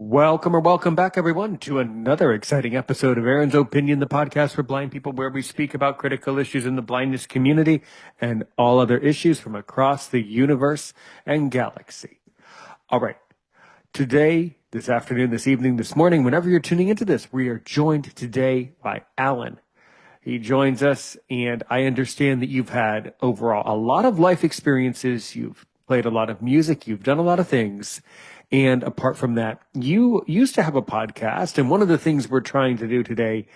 Welcome back, everyone, to another exciting episode of Aaron's Opinion, the podcast for blind people, where we speak about critical issues in the blindness community and all other issues from across the universe and galaxy. All right. Today, this afternoon, this evening, this morning, whenever you're tuning into this, we are joined today by Alan. He joins us, and I understand that you've had overall a lot of life experiences. You've played a lot of music. You've done a lot of things. And apart from that, you used to have a podcast. And one of the things we're trying to do today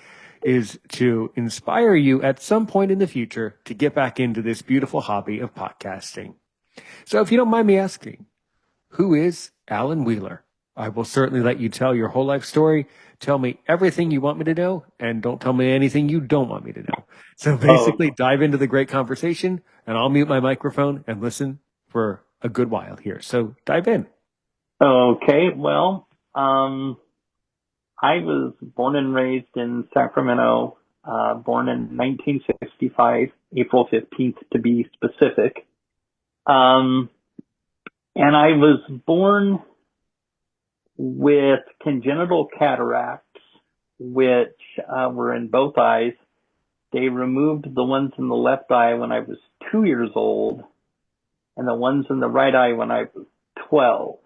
is to inspire you at some point in the future to get back into this beautiful hobby of podcasting. So if you don't mind me asking, who is Alan Wheeler? I will certainly let you tell your whole life story. Tell me everything you want me to know, and don't tell me anything you don't want me to know. So basically, dive into the great conversation, and I'll mute my microphone and listen for a good while here. So dive in. Okay, well, I was born and raised in Sacramento, born in 1965, April 15th to be specific. And I was born with congenital cataracts, which were in both eyes. They removed the ones in the left eye when I was 2 years old, and the ones in the right eye when I was 12.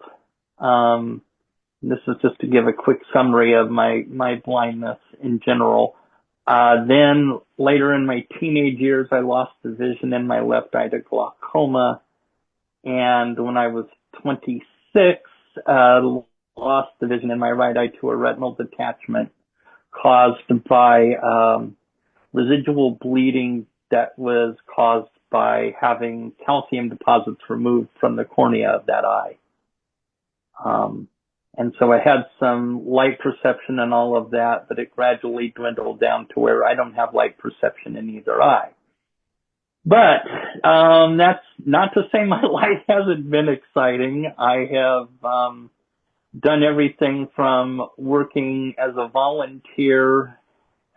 This is just to give a quick summary of my blindness in general. Then later in my teenage years, I lost the vision in my left eye to glaucoma. And when I was 26, lost the vision in my right eye to a retinal detachment caused by, residual bleeding that was caused by having calcium deposits removed from the cornea of that eye. And so I had some light perception and all of that, but it gradually dwindled down to where I don't have light perception in either eye. But, that's not to say my life hasn't been exciting. I have, done everything from working as a volunteer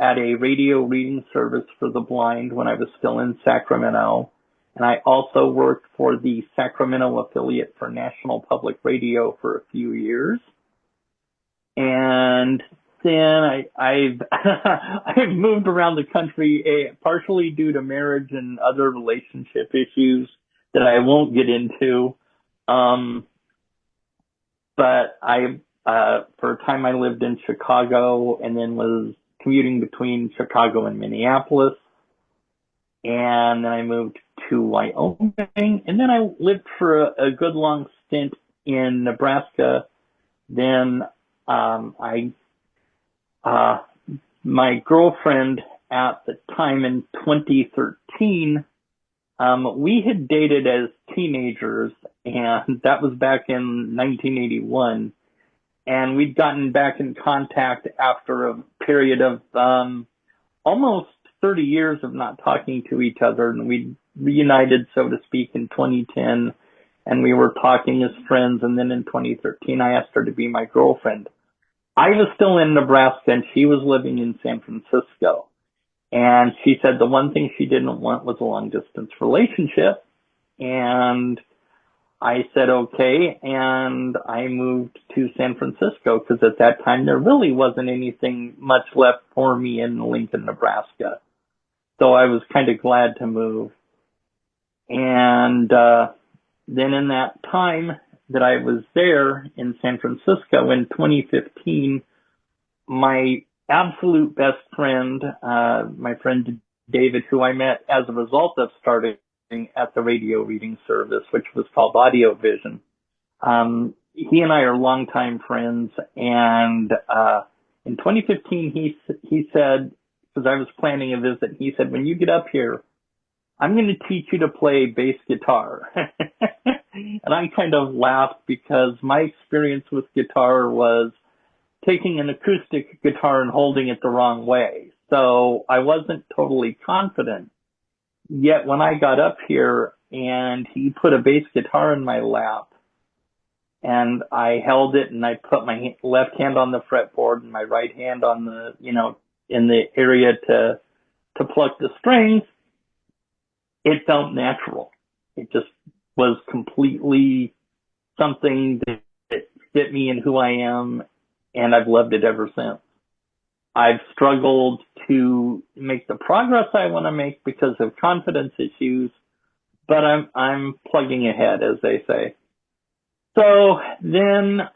at a radio reading service for the blind when I was still in Sacramento. And I also worked for the Sacramento affiliate for National Public Radio for a few years. And then I've I've moved around the country, partially due to marriage and other relationship issues that I won't get into. But for a time I lived in Chicago and then was commuting between Chicago and Minneapolis. And then I moved to Wyoming, and then I lived for a good long stint in Nebraska. Then my girlfriend at the time in 2013, we had dated as teenagers, and that was back in 1981. And we'd gotten back in contact after a period of almost 30 years of not talking to each other, and we reunited, so to speak, in 2010, and we were talking as friends, and then in 2013 I asked her to be my girlfriend. I was still in Nebraska, and she was living in San Francisco, and she said the one thing she didn't want was a long-distance relationship, and I said okay, and I moved to San Francisco, because at that time there really wasn't anything much left for me in Lincoln, Nebraska. So I was kind of glad to move. And then in that time that I was there in San Francisco in 2015, my absolute best friend, my friend David, who I met as a result of starting at the radio reading service, which was called Audio Vision, he and I are longtime friends. And in 2015, he said, because I was planning a visit, he said, when you get up here, I'm going to teach you to play bass guitar. And I kind of laughed because my experience with guitar was taking an acoustic guitar and holding it the wrong way. So I wasn't totally confident. Yet when I got up here and he put a bass guitar in my lap and I held it and I put my left hand on the fretboard and my right hand on the, in the area to pluck the strings, it felt natural. It just was completely something that fit me and who I am. and I've loved it ever since. I've struggled to make the progress I want to make because of confidence issues, but I'm plugging ahead, as they say. So then,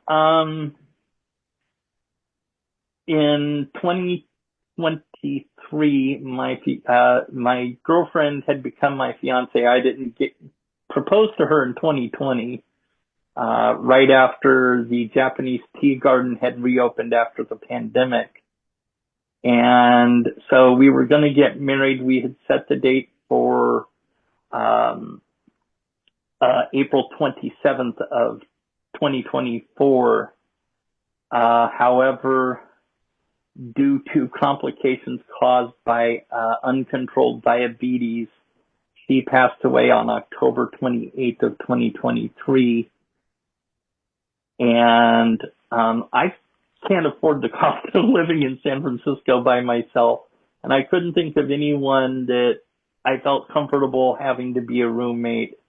in 2023, my girlfriend had become my fiance. I didn't get proposed to her in 2020, right after the Japanese tea garden had reopened after the pandemic. And so we were going to get married. We had set the date for April 27th of 2024. However, due to complications caused by uncontrolled diabetes, she passed away on October 28th of 2023. And I can't afford the cost of living in San Francisco by myself. And I couldn't think of anyone that I felt comfortable having to be a roommate.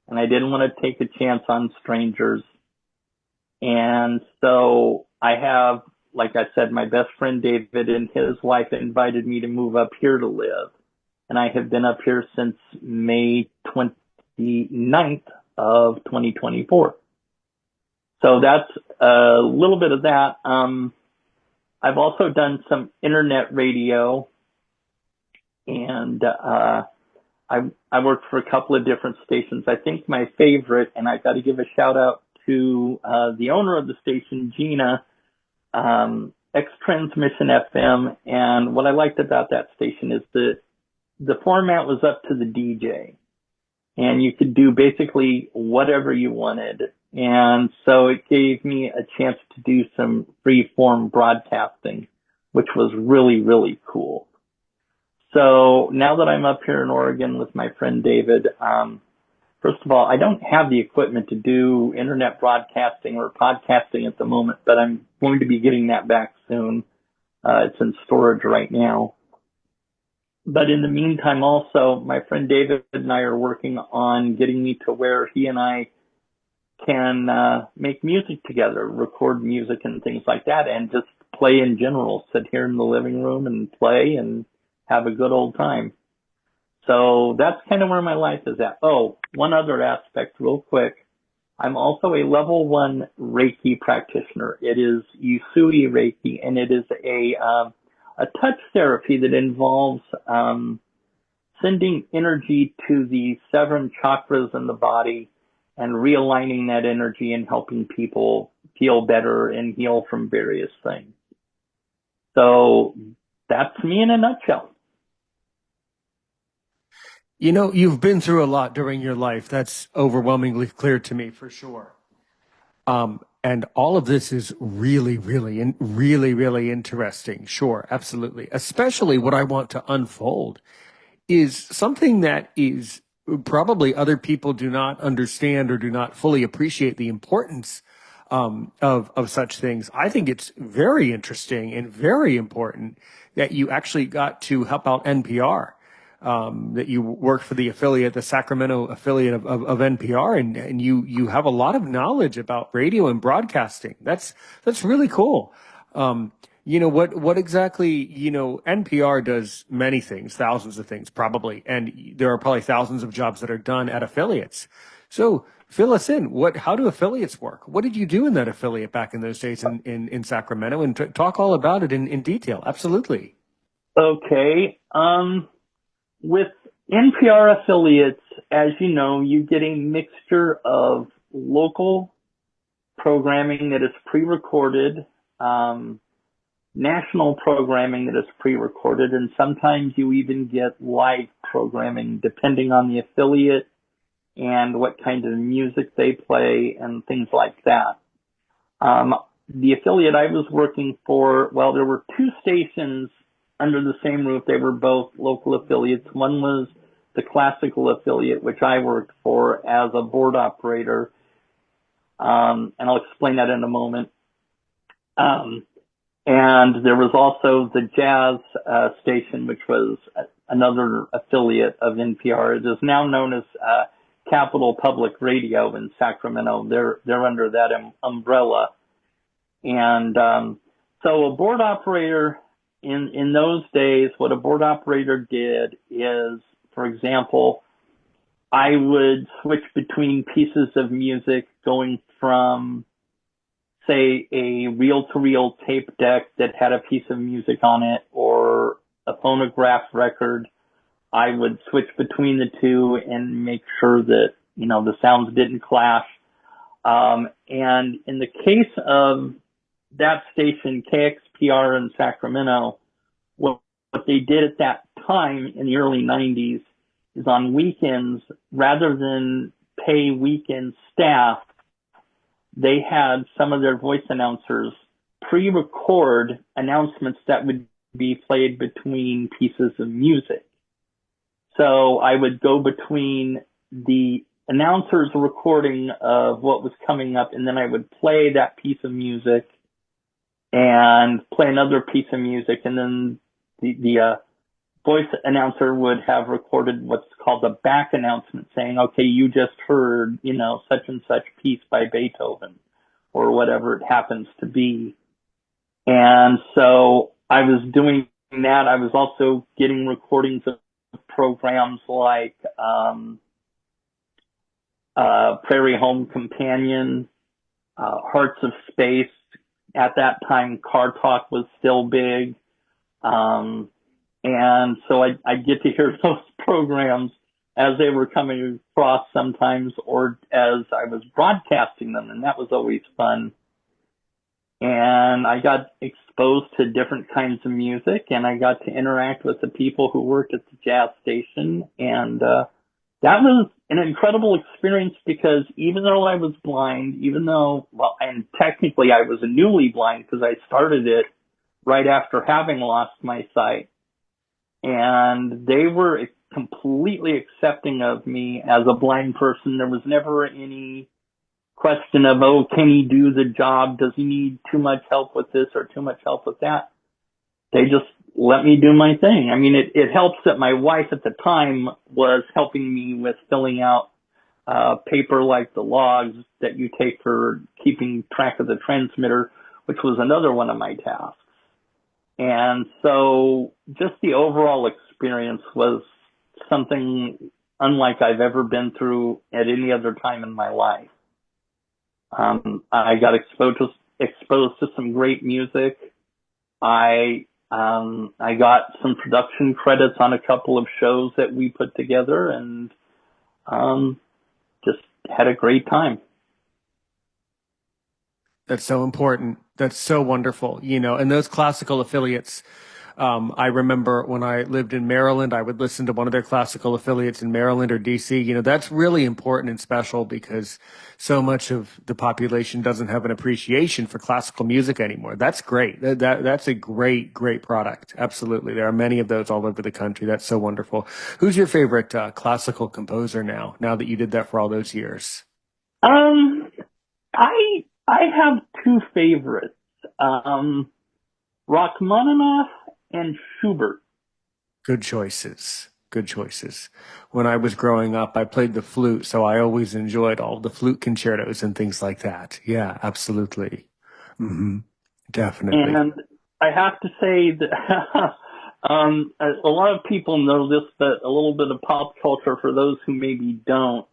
And I didn't want to take a chance on strangers. And so I have, like I said, my best friend David and his wife invited me to move up here to live. And I have been up here since May 29th of 2024. So that's a little bit of that. I've also done some internet radio, and I worked for a couple of different stations. I think my favorite, and I got to give a shout out to the owner of the station, Gina, X Transmission FM. And what I liked about that station is that the format was up to the DJ, and you could do basically whatever you wanted. And so it gave me a chance to do some free form broadcasting, which was really, really cool. So now that I'm up here in Oregon with my friend David, first of all, I don't have the equipment to do internet broadcasting or podcasting at the moment, but I'm going to be getting that back soon. It's in storage right now. But in the meantime, also, my friend David and I are working on getting me to where he and I can make music together, record music and things like that, and just play in general, sit here in the living room and play and have a good old time. So that's kind of where my life is at. Oh, one other aspect real quick. I'm also a level 1 Reiki practitioner. It is Usui Reiki, and it is a touch therapy that involves sending energy to the 7 chakras in the body and realigning that energy and helping people feel better and heal from various things. So that's me in a nutshell. You know, you've been through a lot during your life. That's overwhelmingly clear to me, for sure. And all of this is really, really interesting. Sure, absolutely. Especially what I want to unfold is something that is probably other people do not understand or do not fully appreciate the importance of such things. I think it's very interesting and very important that you actually got to help out NPR. That you worked for the affiliate, the Sacramento affiliate of NPR, and you have a lot of knowledge about radio and broadcasting. That's really cool. You know, what exactly, you know, NPR does many things, thousands of things probably, and there are probably thousands of jobs that are done at affiliates. So fill us in. How do affiliates work? What did you do in that affiliate back in those days in Sacramento? And talk all about it in detail. Absolutely. Okay. With NPR affiliates, as you know, you get a mixture of local programming that is pre-recorded, national programming that is pre-recorded, and sometimes you even get live programming depending on the affiliate and what kind of music they play and things like that. The affiliate I was working for, well, there were 2 stations under the same roof. They were both local affiliates. One was the classical affiliate, which I worked for as a board operator. And I'll explain that in a moment. And there was also the jazz station, which was another affiliate of NPR. It is now known as Capital Public Radio in Sacramento. They're under that umbrella. And so a board operator in those days, what a board operator did is, for example, I would switch between pieces of music going from, say, a reel-to-reel tape deck that had a piece of music on it or a phonograph record. I would switch between the two and make sure that, the sounds didn't clash. And in the case of that station, KXPR in Sacramento, what they did at that time in the early 90s is on weekends, rather than pay weekend staff, they had some of their voice announcers pre-record announcements that would be played between pieces of music. So I would go between the announcer's recording of what was coming up, and then I would play that piece of music and play another piece of music, and then the voice announcer would have recorded what's called a back announcement saying, okay, you just heard, such and such piece by Beethoven or whatever it happens to be. And so I was doing that. I was also getting recordings of programs like Prairie Home Companion, Hearts of Space. At that time, Car Talk was still big. And so I get to hear those programs as they were coming across sometimes, or as I was broadcasting them, and that was always fun. And I got exposed to different kinds of music, and I got to interact with the people who worked at the jazz station. And that was an incredible experience, because even though I was blind, and technically I was newly blind because I started it right after having lost my sight, and they were completely accepting of me as a blind person. There was never any question of, oh, can he do the job? Does he need too much help with this or too much help with that? They just let me do my thing. I mean, it helps that my wife at the time was helping me with filling out paper like the logs that you take for keeping track of the transmitter, which was another one of my tasks. And so just the overall experience was something unlike I've ever been through at any other time in my life. I got exposed to some great music. I got some production credits on a couple of shows that we put together, and just had a great time. That's so important. That's so wonderful. And those classical affiliates, I remember when I lived in Maryland, I would listen to one of their classical affiliates in Maryland or DC. That's really important and special, because so much of the population doesn't have an appreciation for classical music anymore. That's great. That's a great, great product. Absolutely. There are many of those all over the country. That's so wonderful. Who's your favorite classical composer now that you did that for all those years? I have two favorites, Rachmaninoff and Schubert. Good choices. Good choices. When I was growing up, I played the flute, so I always enjoyed all the flute concertos and things like that. Yeah, absolutely. Hmm. Definitely. And I have to say that a lot of people know this, but a little bit of pop culture for those who maybe don't.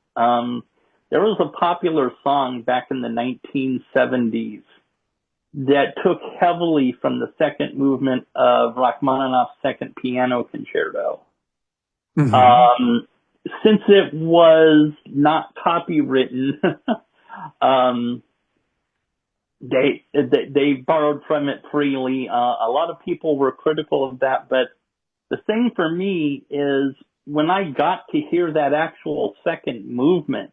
There was a popular song back in the 1970s that took heavily from the second movement of Rachmaninoff's Second Piano Concerto. Mm-hmm. Since it was not copywritten, they borrowed from it freely. A lot of people were critical of that, but the thing for me is when I got to hear that actual second movement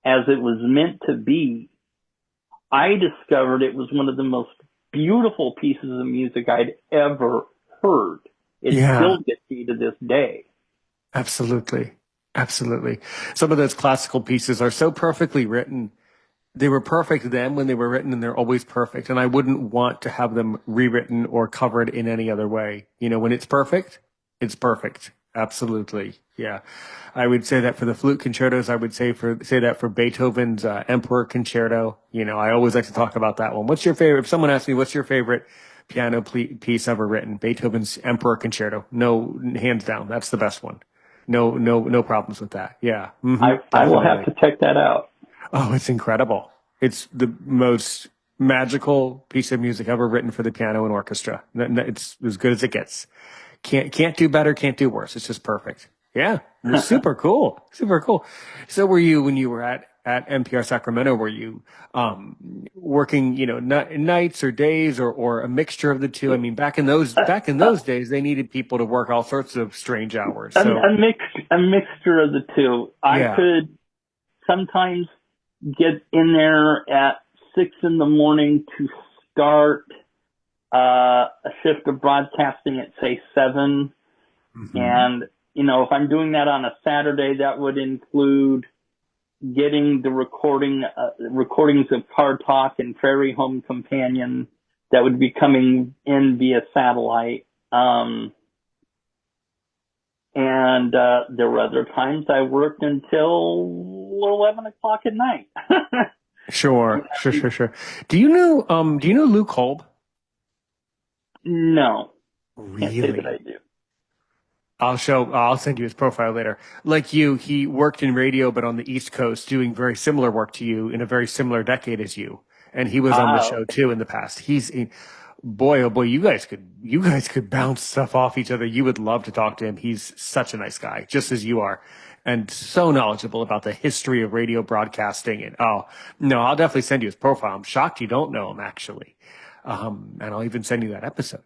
as it was meant to be, I discovered it was one of the most beautiful pieces of music I'd ever heard. It still gets me to this day. Absolutely. Absolutely. Some of those classical pieces are so perfectly written. They were perfect then when they were written, and they're always perfect. And I wouldn't want to have them rewritten or covered in any other way. When it's perfect, it's perfect. Absolutely. Yeah. I would say that for the flute concertos. I would say that for Beethoven's Emperor Concerto. I always like to talk about that one. What's your favorite? If someone asks me, what's your favorite piano piece ever written? Beethoven's Emperor Concerto. No, hands down. That's the best one. No problems with that. Yeah. I will have Definitely. to check that out. Oh, it's incredible. It's the most magical piece of music ever written for the piano and orchestra. It's as good as it gets. Can't do better, can't do worse. It's just perfect. Yeah, well, super cool, super cool. So, were you when you were at NPR Sacramento? Were you working, nights or days or a mixture of the two? I mean, back in those days, they needed people to work all sorts of strange hours. So, A mixture of the two. I yeah. could sometimes get in there at 6 in the morning to start a shift of broadcasting at say 7. Hmm. And, if I'm doing that on a Saturday, that would include getting the recordings of Car Talk and Prairie Home Companion that would be coming in via satellite. And there were other times I worked until 11 o'clock at night. Sure, sure, sure, sure. Do you know Luke Kolb? No, can't say that Really? I do. I'll send you his profile later. Like you, he worked in radio, but on the East Coast, doing very similar work to you in a very similar decade as you. And he was on the show Okay. too in the past. Boy, oh boy, you guys could bounce stuff off each other. You would love to talk to him. He's such a nice guy, just as you are, and so knowledgeable about the history of radio broadcasting. And oh, no, I'll definitely send you his profile. I'm shocked you don't know him actually. And I'll even send you that episode.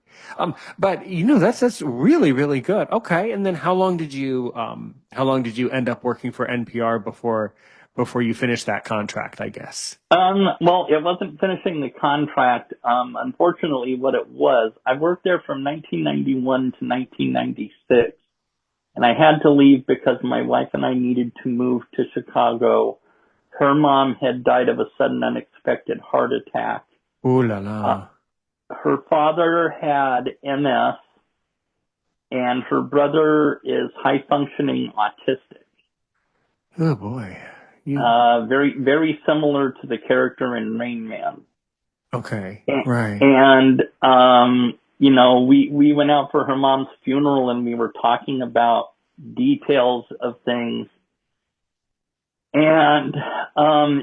But that's really, really good. Okay. And then how long did you end up working for NPR before you finished that contract, I guess? Well, it wasn't finishing the contract. Unfortunately, what it was, I worked there from 1991 to 1996, and I had to leave because my wife and I needed to move to Chicago. Her mom had died of a sudden, unexpected heart attack. Ooh la Uh, la. her father had MS, and her brother is high functioning autistic. Oh boy. You Very, very similar to the character in Rain Man. okay. Right. And, we went out for her mom's funeral and we were talking about details of things. And,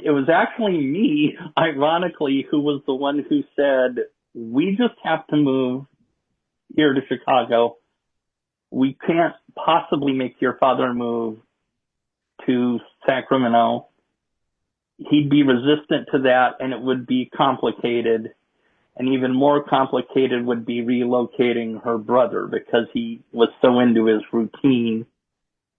it was actually me, ironically, who was the one who said, we just have to move here to Chicago. We can't possibly make your father move to Sacramento. He'd be resistant to that and it would be complicated. And even more complicated would be relocating her brother because he was so into his routine.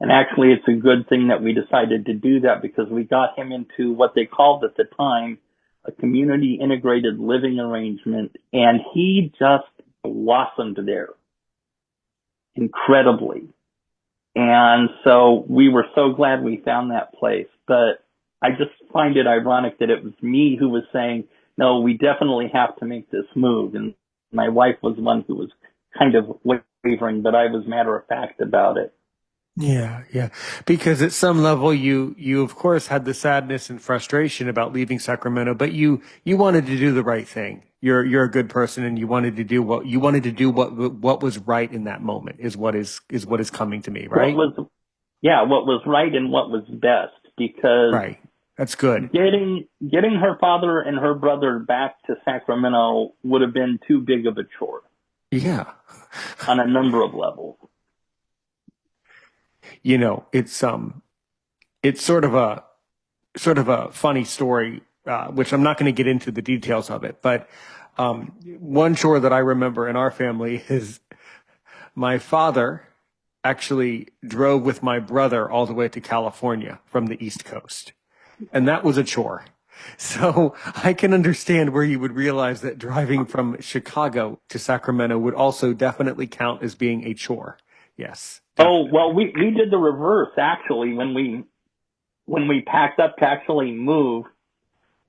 And actually, it's a good thing that we decided to do that because we got him into what they called at the time a community integrated living arrangement. And he just blossomed there incredibly. And so we were so glad we found that place. But I just find it ironic that it was me who was saying, no, we definitely have to make this move. And my wife was one who was kind of wavering, but I was matter of fact about it. Yeah, yeah. Because at some level you of course had the sadness and frustration about leaving Sacramento, but you wanted to do the right thing. You're a good person and you wanted to do what was right in that moment is what is coming to me, What right? was, yeah, what was right and what was best because Right. That's good. getting her father and her brother back to Sacramento would have been too big of a chore Yeah. on a number of levels. It's sort of a funny story, which I'm not going to get into the details of it, but one chore that I remember in our family is my father actually drove with my brother all the way to California from the East Coast. And that was a chore. So I can understand where you would realize that driving from Chicago to Sacramento would also definitely count as being a chore. Yes, Oh, well, definitely. we did the reverse actually when we packed up to actually move.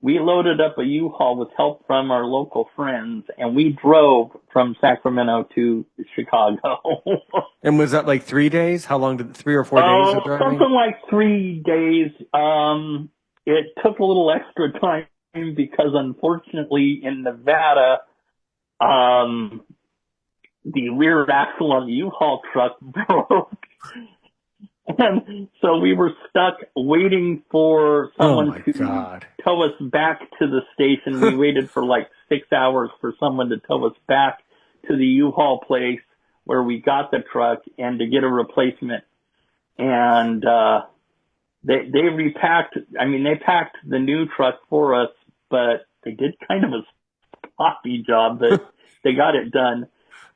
we loaded up a U-Haul with help from our local friends, and we drove from Sacramento to Chicago. And was that like 3 days? How long 3 or 4 days of driving? Something like 3 days. It took a little extra time because unfortunately in Nevada, the rear axle on the U-Haul truck broke. And so we were stuck waiting for someone to tow us back to the station. We waited for like 6 hours for someone to tow us back to the U-Haul place where we got the truck and to get a replacement. And they repacked, they packed the new truck for us, but they did kind of a sloppy job, but they got it done.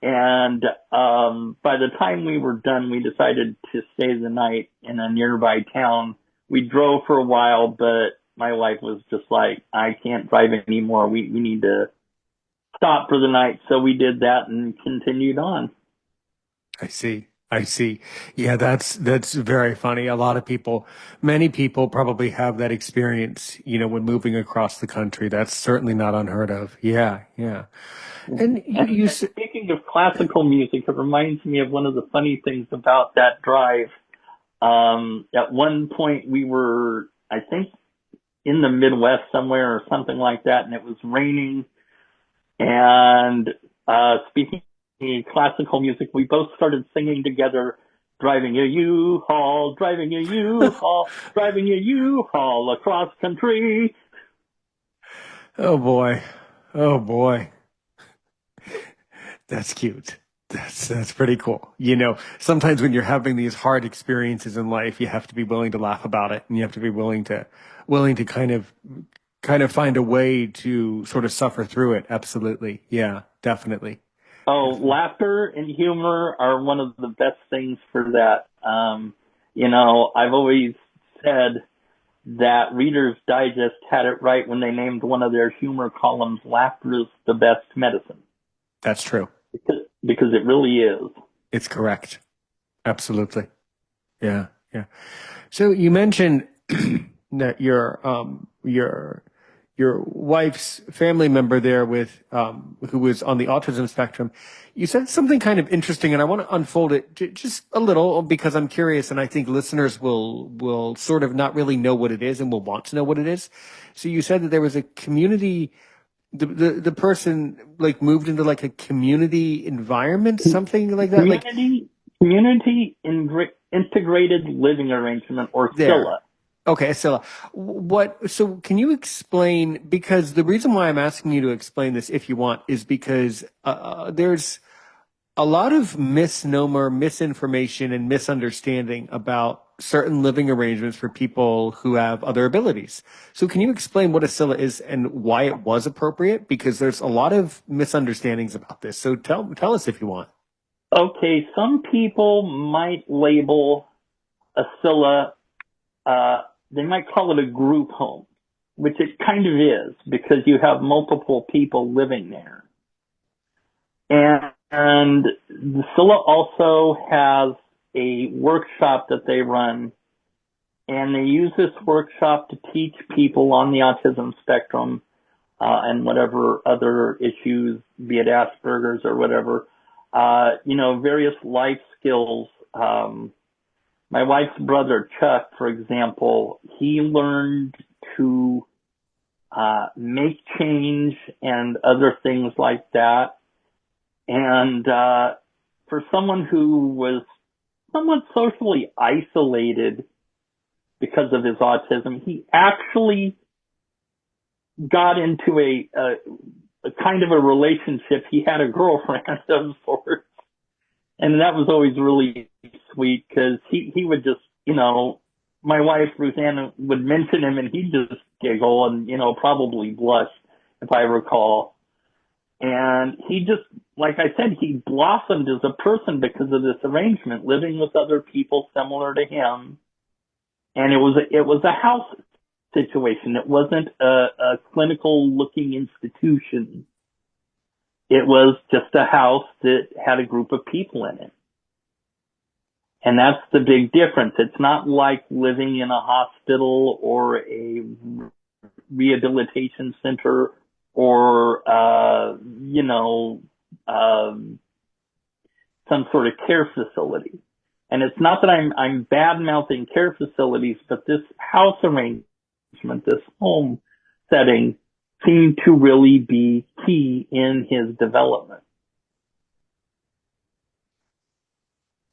And by the time we were done, we decided to stay the night in a nearby town. We drove for a while, but my wife was just like, I can't drive anymore. We need to stop for the night. So we did that and continued on. I see. Yeah, that's very funny. Many people probably have that experience, when moving across the country. That's certainly not unheard of. Yeah. And speaking of classical music, it reminds me of one of the funny things about that drive. At one point we were, I think, in the Midwest somewhere or something like that, and it was raining. And speaking of classical music, we both started singing together, driving a U-Haul, driving a U-Haul, driving a U-Haul across country. Oh boy. That's cute. That's pretty cool. Sometimes when you're having these hard experiences in life, you have to be willing to laugh about it, and you have to be willing to kind of find a way to sort of suffer through it. Absolutely. Yeah, definitely. Oh, laughter and humor are one of the best things for that. I've always said that Reader's Digest had it right when they named one of their humor columns, "Laughter is the best medicine." That's true. Because it really is. It's correct. Absolutely. Yeah. So you mentioned that your wife's family member there who was on the autism spectrum. You said something kind of interesting, and I want to unfold it just a little because I'm curious, and I think listeners will sort of not really know what it is and will want to know what it is. So you said that there was a community. The person like moved into like a community environment, something like that. Community integrated living arrangement, or SILA. Okay, SILA. So can you explain, because the reason why I'm asking you to explain this, if you want, is because there's a lot of misnomer, misinformation, and misunderstanding about certain living arrangements for people who have other abilities. So can you explain what a SILA is and why it was appropriate? Because there's a lot of misunderstandings about this. So tell us if you want. Okay, some people might label a SILA, they might call it a group home, which it kind of is because you have multiple people living there. And the SILA also has a workshop that they run, and they use this workshop to teach people on the autism spectrum and whatever other issues, be it Asperger's or whatever, various life skills. My wife's brother, Chuck, for example, he learned to make change and other things like that. And for someone who was somewhat socially isolated because of his autism, he actually got into a kind of a relationship. He had a girlfriend of sorts, and that was always really sweet because he would just, my wife, Roseanne, would mention him and he'd just giggle and, probably blush, if I recall. And he just, like I said, he blossomed as a person because of this arrangement, living with other people similar to him. And it was a house situation. It wasn't a clinical looking institution. It was just a house that had a group of people in it. And that's the big difference. It's not like living in a hospital or a rehabilitation center or, some sort of care facility. And it's not that I'm bad-mouthing care facilities, but this house arrangement, this home setting, seemed to really be key in his development.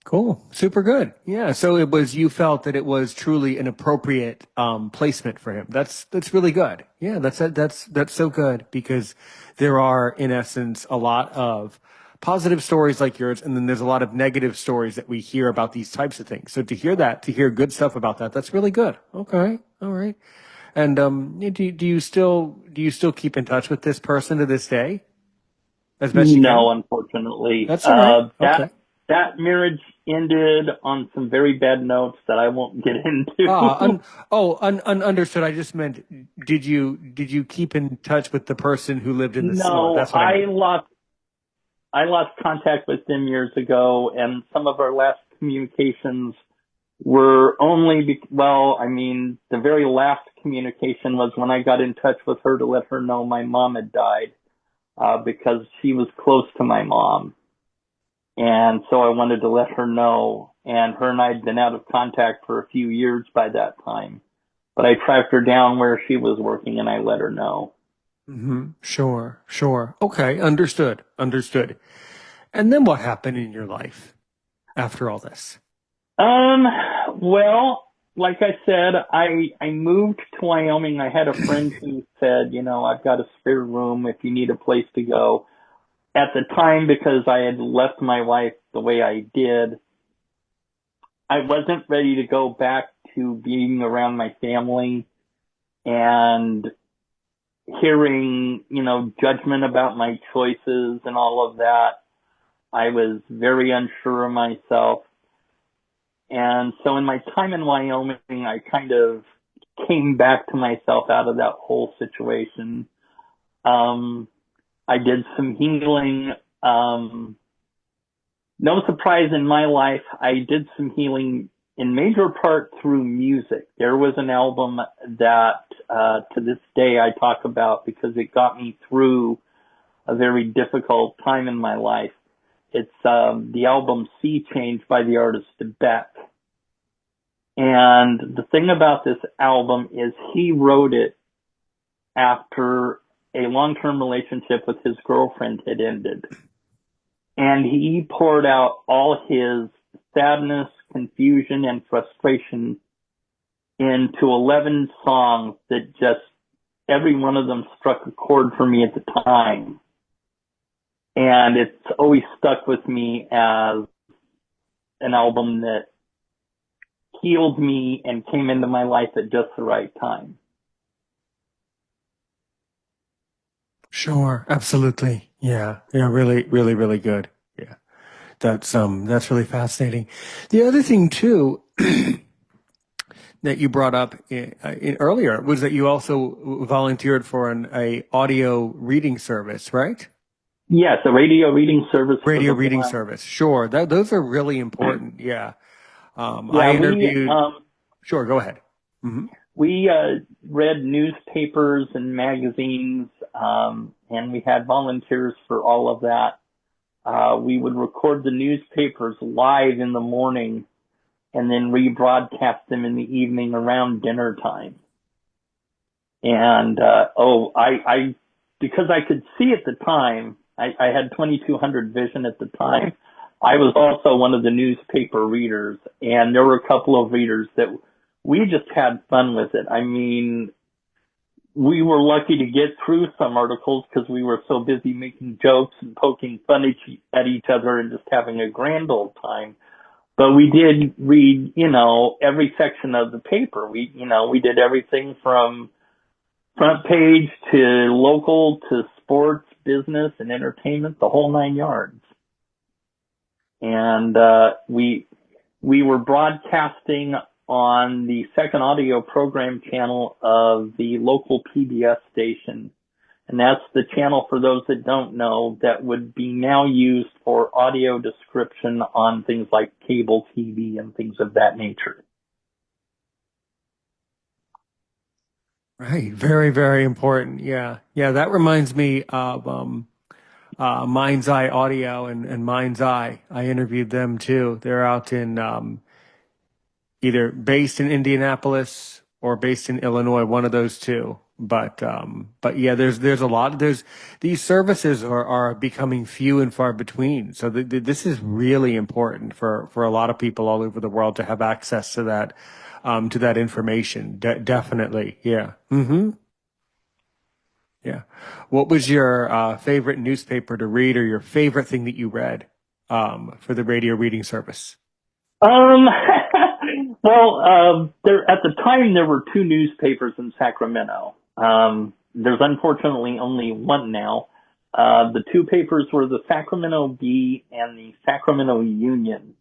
Cool. Super good. Yeah. So you felt that it was truly an appropriate placement for him. That's really good. Yeah. That's so good, because there are, in essence, a lot of positive stories like yours, and then there's a lot of negative stories that we hear about these types of things. So to hear good stuff about that, that's really good. Okay. All right. And do you still keep in touch with this person to this day, as best you can? No, unfortunately. That's all right. Okay. That marriage ended on some very bad notes that I won't get into. Understood. I just meant, did you keep in touch with the person who lived in the No, That's what I meant. I lost contact with them years ago, and some of our last communications were the very last communication was when I got in touch with her to let her know my mom had died, because she was close to my mom. And so I wanted to let her know, and her and I had been out of contact for a few years by that time. But I tracked her down where she was working, and I let her know. Mm-hmm. Sure. Okay, understood. And then what happened in your life after all this? Well, like I said, I moved to Wyoming. I had a friend who said, I've got a spare room if you need a place to go. At the time, because I had left my wife the way I did, I wasn't ready to go back to being around my family and hearing, judgment about my choices and all of that. I was very unsure of myself. And so in my time in Wyoming, I kind of came back to myself out of that whole situation. I did some healing. No surprise in my life, I did some healing in major part through music. There was an album that to this day I talk about because it got me through a very difficult time in my life. It's the album Sea Change by the artist Beck. And the thing about this album is he wrote it after a long-term relationship with his girlfriend had ended. And he poured out all his sadness, confusion, and frustration into 11 songs that just, every one of them struck a chord for me at the time. And it's always stuck with me as an album that healed me and came into my life at just the right time. Sure, absolutely. Yeah, really, really, really good. Yeah. That's really fascinating. The other thing too that you brought up earlier was that you also volunteered for a audio reading service, right? Yes, a radio reading service. Radio reading service. Sure. Those are really important. Yeah. I interviewed. Sure, go ahead. Mm-hmm. We read newspapers and magazines, and we had volunteers for all of that. We would record the newspapers live in the morning and then rebroadcast them in the evening around dinner time. And, because I could see at the time, I had 2200 vision at the time. I was also one of the newspaper readers, and there were a couple of readers that we just had fun with it. I mean, we were lucky to get through some articles because we were so busy making jokes and poking fun at each other and just having a grand old time. But we did read, every section of the paper. We did everything from front page to local to sports, business, and entertainment, the whole 9 yards. And we were broadcasting on the second audio program channel of the local PBS station. And that's the channel, for those that don't know, that would be now used for audio description on things like cable TV and things of that nature. Right. Very, very important. Yeah. Yeah. That reminds me of Mind's Eye Audio and Mind's Eye. I interviewed them too. They're out in either based in Indianapolis or based in Illinois, one of those two. But yeah, there's a lot. There's these services are becoming few and far between. So this is really important for a lot of people all over the world to have access to that information. Definitely. Yeah. Hmm. Yeah. What was your favorite newspaper to read, or your favorite thing that you read for the radio reading service? Um, there at the time there were two newspapers in Sacramento. There's unfortunately only one now. The two papers were the Sacramento Bee and the Sacramento Union.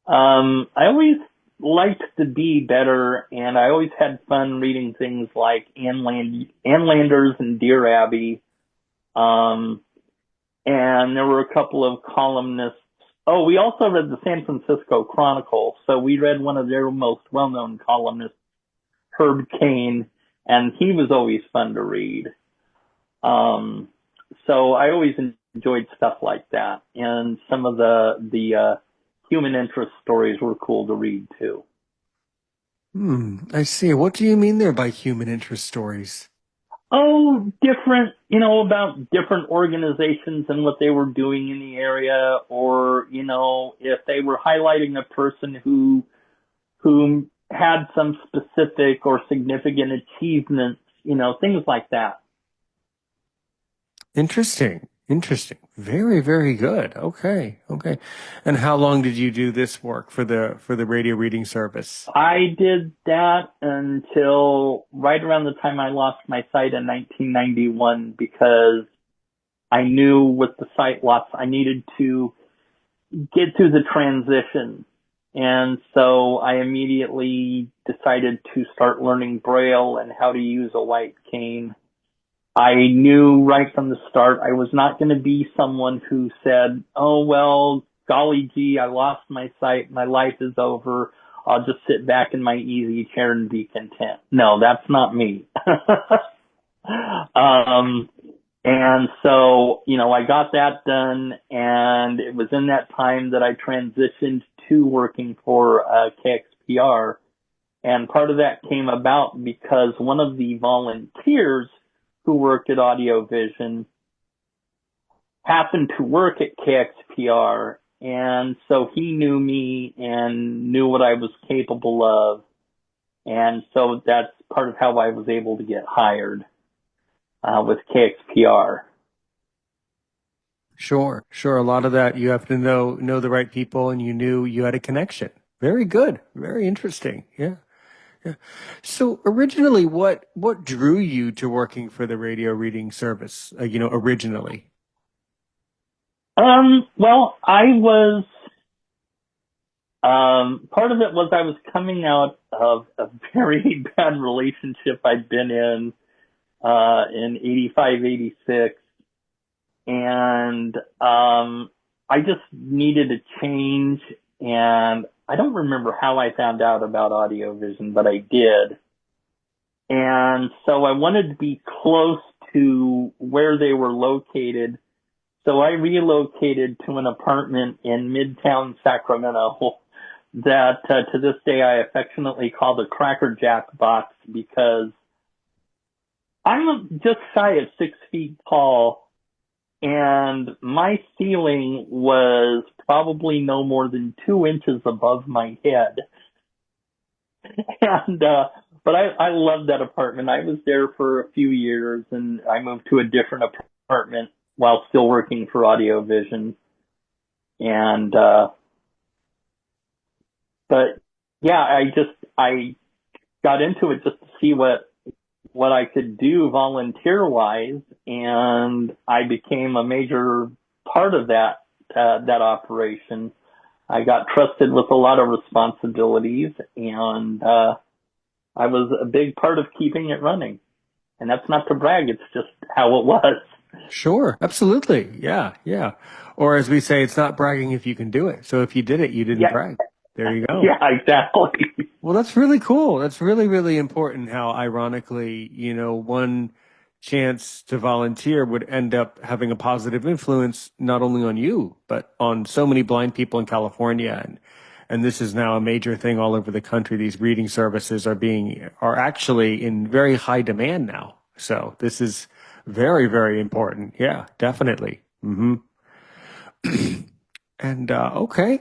I always liked the Bee better, and I always had fun reading things like Ann Landers and Dear Abby. Um, and there were a couple of columnists. Oh, we also read the San Francisco Chronicle. So we read one of their most well-known columnists, Herb Cain, and he was always fun to read. Um, so I always enjoyed stuff like that, and some of the human interest stories were cool to read too. I see. What do you mean there by human interest stories? Oh, different, about different organizations and what they were doing in the area, or, if they were highlighting a person who had some specific or significant achievements, things like that. Interesting. Interesting. Very, very good. Okay. Okay. And how long did you do this work for the radio reading service? I did that until right around the time I lost my sight in 1991, because I knew with the sight loss I needed to get through the transition. And so I immediately decided to start learning Braille and how to use a white cane. I knew right from the start I was not going to be someone who said, oh, well, golly gee, I lost my sight. My life is over. I'll just sit back in my easy chair and be content. No, that's not me. um, and so, I got that done, and it was in that time that I transitioned to working for KXPR. And part of that came about because one of the volunteers who worked at Audio Vision happened to work at KXPR. And so he knew me and knew what I was capable of. And so that's part of how I was able to get hired with KXPR. Sure. Sure. A lot of that you have to know the right people, and you knew you had a connection. Very good. Very interesting. Yeah. Yeah. So originally, what drew you to working for the radio reading service? Originally. Well, I was, part of it was I was coming out of a very bad relationship I'd been in 85, 86. And, I just needed a change, and I don't remember how I found out about Audio Vision, but I did. And so I wanted to be close to where they were located. So I relocated to an apartment in Midtown Sacramento that to this day I affectionately call the Cracker Jack box, because I'm just shy of 6 feet tall, and my ceiling was probably no more than 2 inches above my head. And but I loved that apartment. I was there for a few years, and I moved to a different apartment while still working for Audio Vision. And but yeah, I got into it just to see what I could do volunteer wise, and I became a major part of that operation. I got trusted with a lot of responsibilities, and I was a big part of keeping it running. And that's not to brag, it's just how it was. Sure. Absolutely. Yeah. Yeah. Or as we say, it's not bragging if you can do it. So if you did it, you didn't Yeah, brag. There you go. Yeah, exactly. Well, that's really cool. That's really, really important how ironically, one chance to volunteer would end up having a positive influence not only on you, but on so many blind people in California. And this is now a major thing all over the country. These reading services are actually in very high demand now. So this is very, very important. Yeah, definitely. And okay,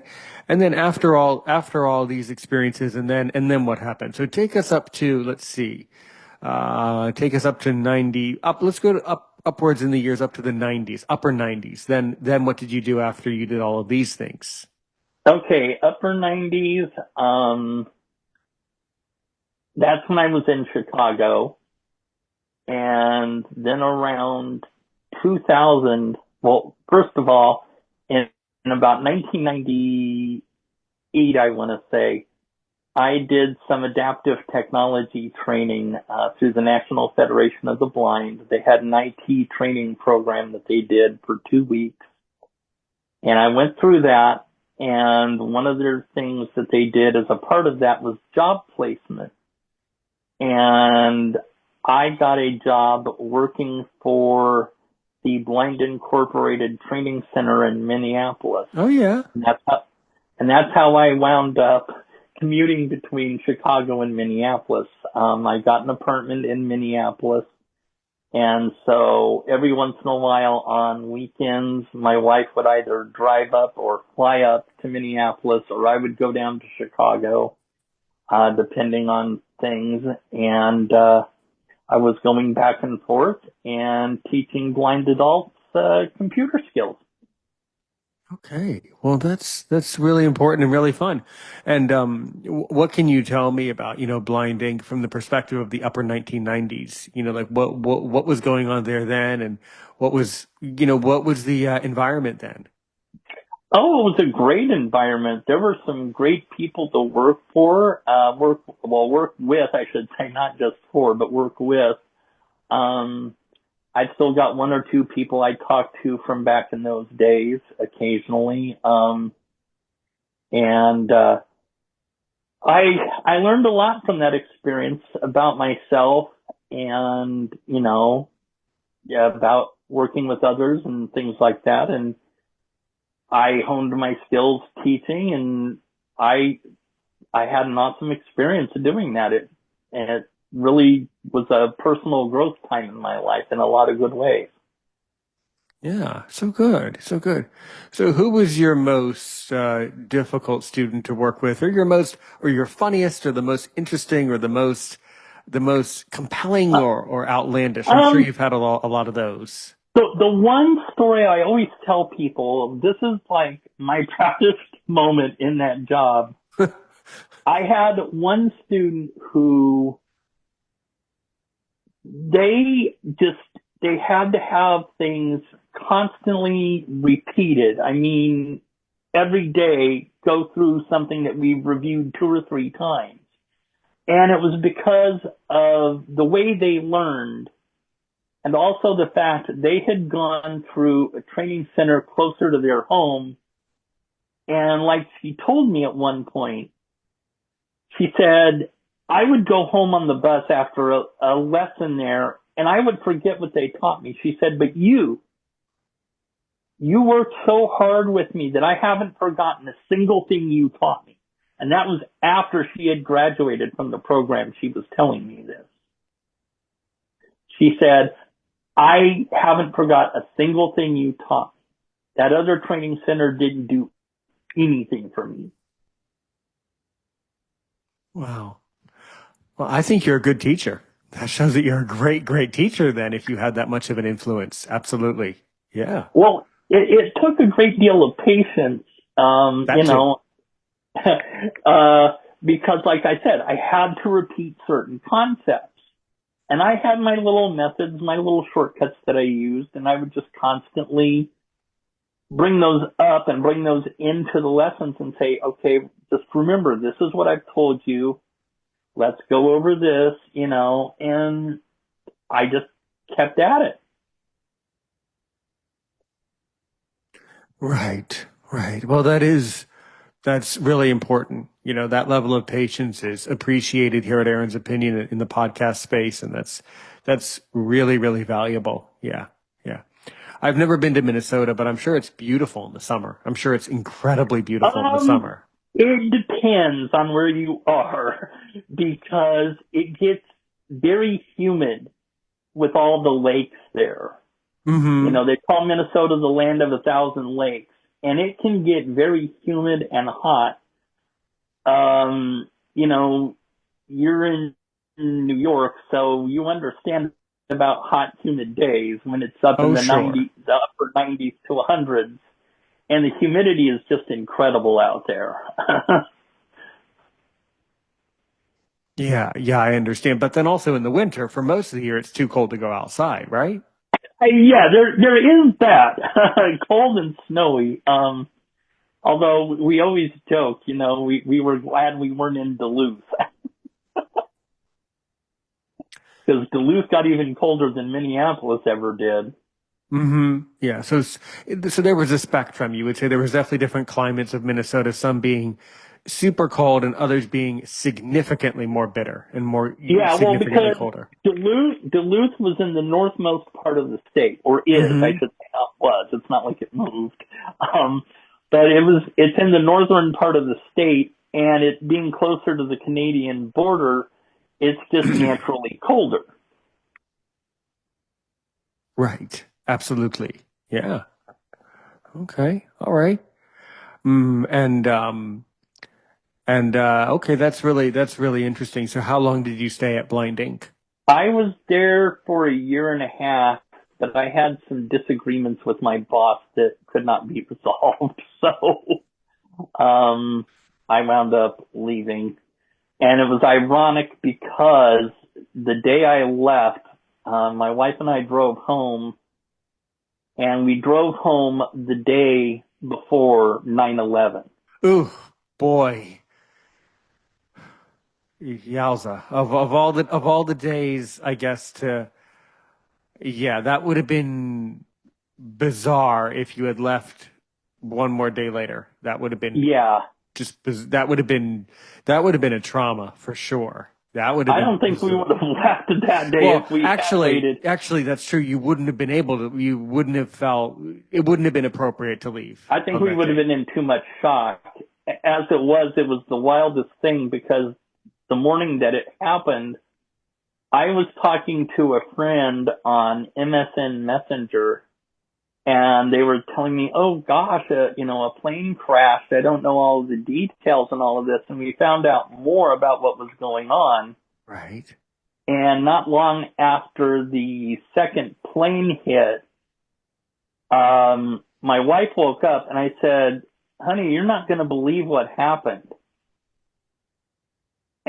and then after all these experiences, and then what happened? So take us up to, let's see, take us up to 90. Let's go to upwards in the years up to the 90s, upper 90s. Then what did you do after you did all of these things? Okay, upper 90s. That's when I was in Chicago, and then around 2000. Well, first of all, in about 1998, I want to say, I did some adaptive technology training through the National Federation of the Blind. They had an IT training program that they did for 2 weeks. And I went through that. And one of their things that they did as a part of that was job placement. And I got a job working for the Blind Incorporated Training Center in Minneapolis. Oh yeah. And that's how I wound up commuting between Chicago and Minneapolis. I got an apartment in Minneapolis. And so every once in a while on weekends, my wife would either drive up or fly up to Minneapolis, or I would go down to Chicago, depending on things. And I was going back and forth and teaching blind adults computer skills. Okay. Well, that's really important and really fun. And what can you tell me about, blinding from the perspective of the upper 1990s? Like what was going on there then, and what was the environment then? Oh, it was a great environment. There were some great people to work for, work with, I should say, not just for, but work with. I've still got one or two people I talk to from back in those days occasionally. And I learned a lot from that experience about myself and, yeah, about working with others and things like that. And I honed my skills teaching, and I had an awesome experience doing that. It really was a personal growth time in my life in a lot of good ways. Yeah, so good, so good. So, who was your most difficult student to work with, or your funniest, or the most interesting, or the most compelling, Uh, or outlandish? I'm sure um, you've had a lot of those. the one story I always tell people, this is like my proudest moment in that job. I had one student who they had to have things constantly repeated. I mean, every day go through something that we reviewed 2 or 3 times. And it was because of the way they learned, and also the fact that they had gone through a training center closer to their home. And like she told me at one point, she said, I would go home on the bus after a lesson there, and I would forget what they taught me. She said, but you worked so hard with me that I haven't forgotten a single thing you taught me. And that was after she had graduated from the program. She was telling me this. She said, I haven't forgot a single thing you taught me. That other training center didn't do anything for me. Wow. Well, I think you're a good teacher. That shows that you're a great, great teacher then, if you had that much of an influence. Absolutely. Yeah. Well, it took a great deal of patience, That too. because like I said, I had to repeat certain concepts. And I had my little methods, my little shortcuts that I used, and I would just constantly bring those up and bring those into the lessons and say, okay, just remember, this is what I've told you. Let's go over this, and I just kept at it. Right. Right. Well, That's really important. You know, that level of patience is appreciated here at Aaron's Opinion in the podcast space, and that's really, really valuable. Yeah, yeah. I've never been to Minnesota, but I'm sure it's beautiful in the summer. I'm sure it's incredibly beautiful in the summer. It depends on where you are because it gets very humid with all the lakes there. Mm-hmm. You know, they call Minnesota the land of 1,000 lakes, and it can get very humid and hot. You know, you're in New York, so you understand about hot, humid days when it's up in the sure. 90s, the upper 90s to 100s, and the humidity is just incredible out there. Yeah, I understand. But then also in the winter, for most of the year, it's too cold to go outside, right? Yeah, there is that. Cold and snowy. Although we always joke, you know, we were glad we weren't in Duluth. Because Duluth got even colder than Minneapolis ever did. Mm-hmm. Yeah. So there was a spectrum. You would say there was definitely different climates of Minnesota, some being super cold and others being significantly more bitter and more significantly colder. Duluth was in the northmost part of the state, or is, Mm-hmm. I should say, not was. It's not like it moved. But it's in the northern part of the state, and it being closer to the Canadian border, it's just naturally colder. Right. Absolutely. Yeah. Okay. All right. Okay, that's really interesting. So how long did you stay at Blind Ink? I was there for a year and a half, but I had some disagreements with my boss that could not be resolved. So, I wound up leaving. And it was ironic because the day I left, my wife and I drove home, and we drove home the day before 9/11. Ooh, boy. Yowza. Of all the days, I guess that would have been bizarre if you had left one more day later. That would have been that would have been a trauma for sure. That would have I been don't think we would have left that day if we had waited. Actually, that's true. You wouldn't have been able to. You wouldn't have felt. It wouldn't have been appropriate to leave. I think we would have been in too much shock. As it was the wildest thing because the morning that it happened, I was talking to a friend on MSN Messenger, and they were telling me, oh gosh, a plane crashed. I don't know all of the details and all of this. And we found out more about what was going on. Right. And not long after the second plane hit, my wife woke up and I said, honey, you're not going to believe what happened.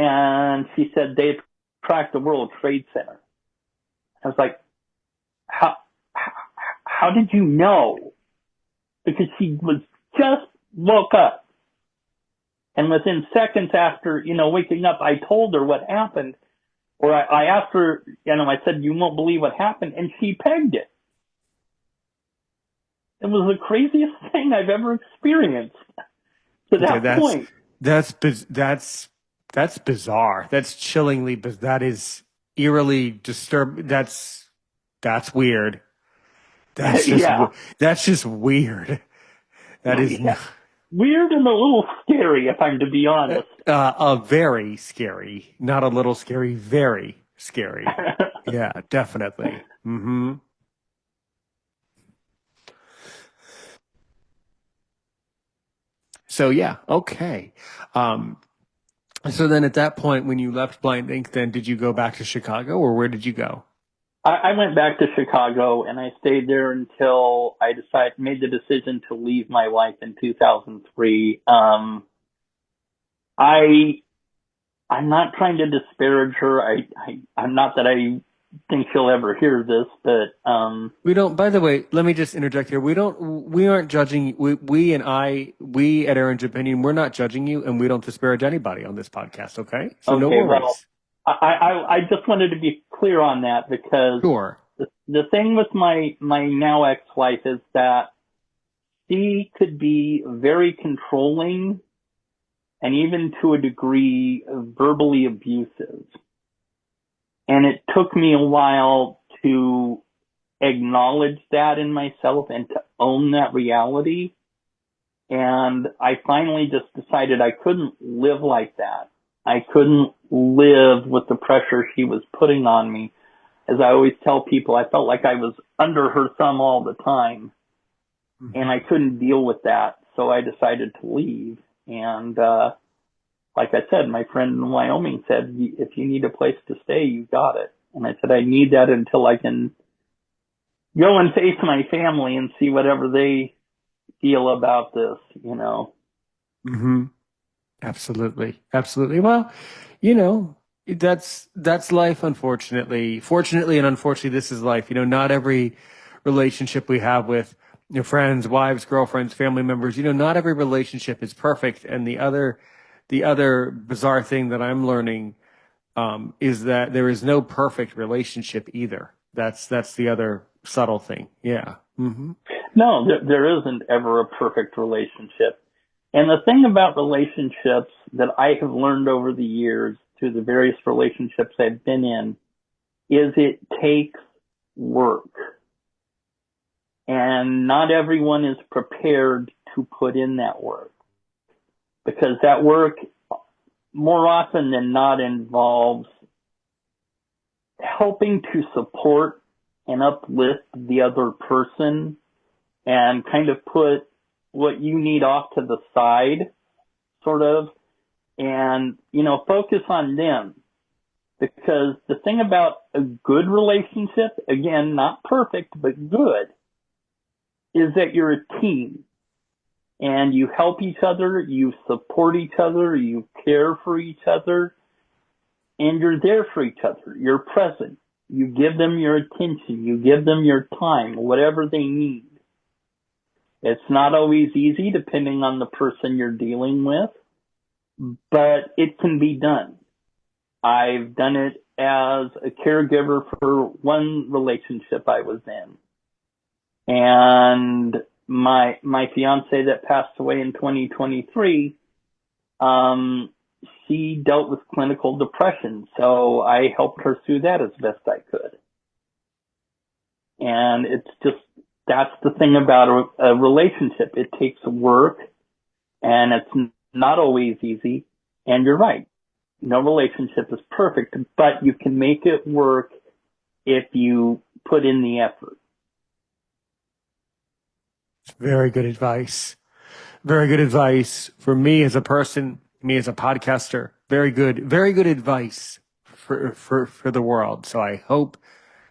And she said, they tracked the World Trade Center. I was like, how did you know? Because she was just woke up. And within seconds after, waking up, I told her what happened. Or I asked her, I said, you won't believe what happened. And she pegged it. It was the craziest thing I've ever experienced to that point. That's bizarre. That's chillingly, that is eerily disturbing. That's weird. That's just weird. That is weird and a little scary, if I'm to be honest. Very scary. Not a little scary, very scary. Yeah, definitely. Mm-hmm. So yeah, okay. So then at that point, when you left Blind Ink, then did you go back to Chicago or where did you go? I went back to Chicago and I stayed there until I made the decision to leave my wife in 2003. I'm not trying to disparage her. I'm not that I think she'll ever hear this, but we don't. By the way, let me just interject here. We aren't judging. We at Aaron's Opinion, we're not judging you, and we don't disparage anybody on this podcast. Okay, so no worries. Well, I just wanted to be clear on that because the thing with my now ex-wife is that she could be very controlling and even to a degree verbally abusive. And it took me a while to acknowledge that in myself and to own that reality. And I finally just decided I couldn't live like that. I couldn't live with the pressure she was putting on me. As I always tell people, I felt like I was under her thumb all the time. And I couldn't deal with that. So I decided to leave. And like I said, my friend in Wyoming said, if you need a place to stay, you got it. And I said, I need that until I can go and face my family and see whatever they feel about this, you know. Mm-hmm. Absolutely. Absolutely. Well, you know, that's life, unfortunately. Fortunately and unfortunately, this is life. You know, not every relationship we have with your friends, wives, girlfriends, family members, you know, not every relationship is perfect. And the other bizarre thing that I'm learning is that there is no perfect relationship either. That's the other subtle thing. Yeah. Mm-hmm. No, there isn't ever a perfect relationship. And the thing about relationships that I have learned over the years through the various relationships I've been in is it takes work. And not everyone is prepared to put in that work, because that work more often than not involves helping to support and uplift the other person and kind of put what you need off to the side, sort of, and, you know, focus on them. Because the thing about a good relationship, again, not perfect, but good, is that you're a team. And you help each other, you support each other, you care for each other, and you're there for each other. You're present. You give them your attention. You give them your time, whatever they need. It's not always easy depending on the person you're dealing with, but it can be done. I've done it as a caregiver for one relationship I was in. And my fiance that passed away in 2023, she dealt with clinical depression. So I helped her through that as best I could. And it's just, that's the thing about a relationship. It takes work, and it's not always easy. And you're right. No relationship is perfect, but you can make it work if you put in the effort. Very good advice. Very good advice for me as a person, me as a podcaster. Very good advice for the world. So I hope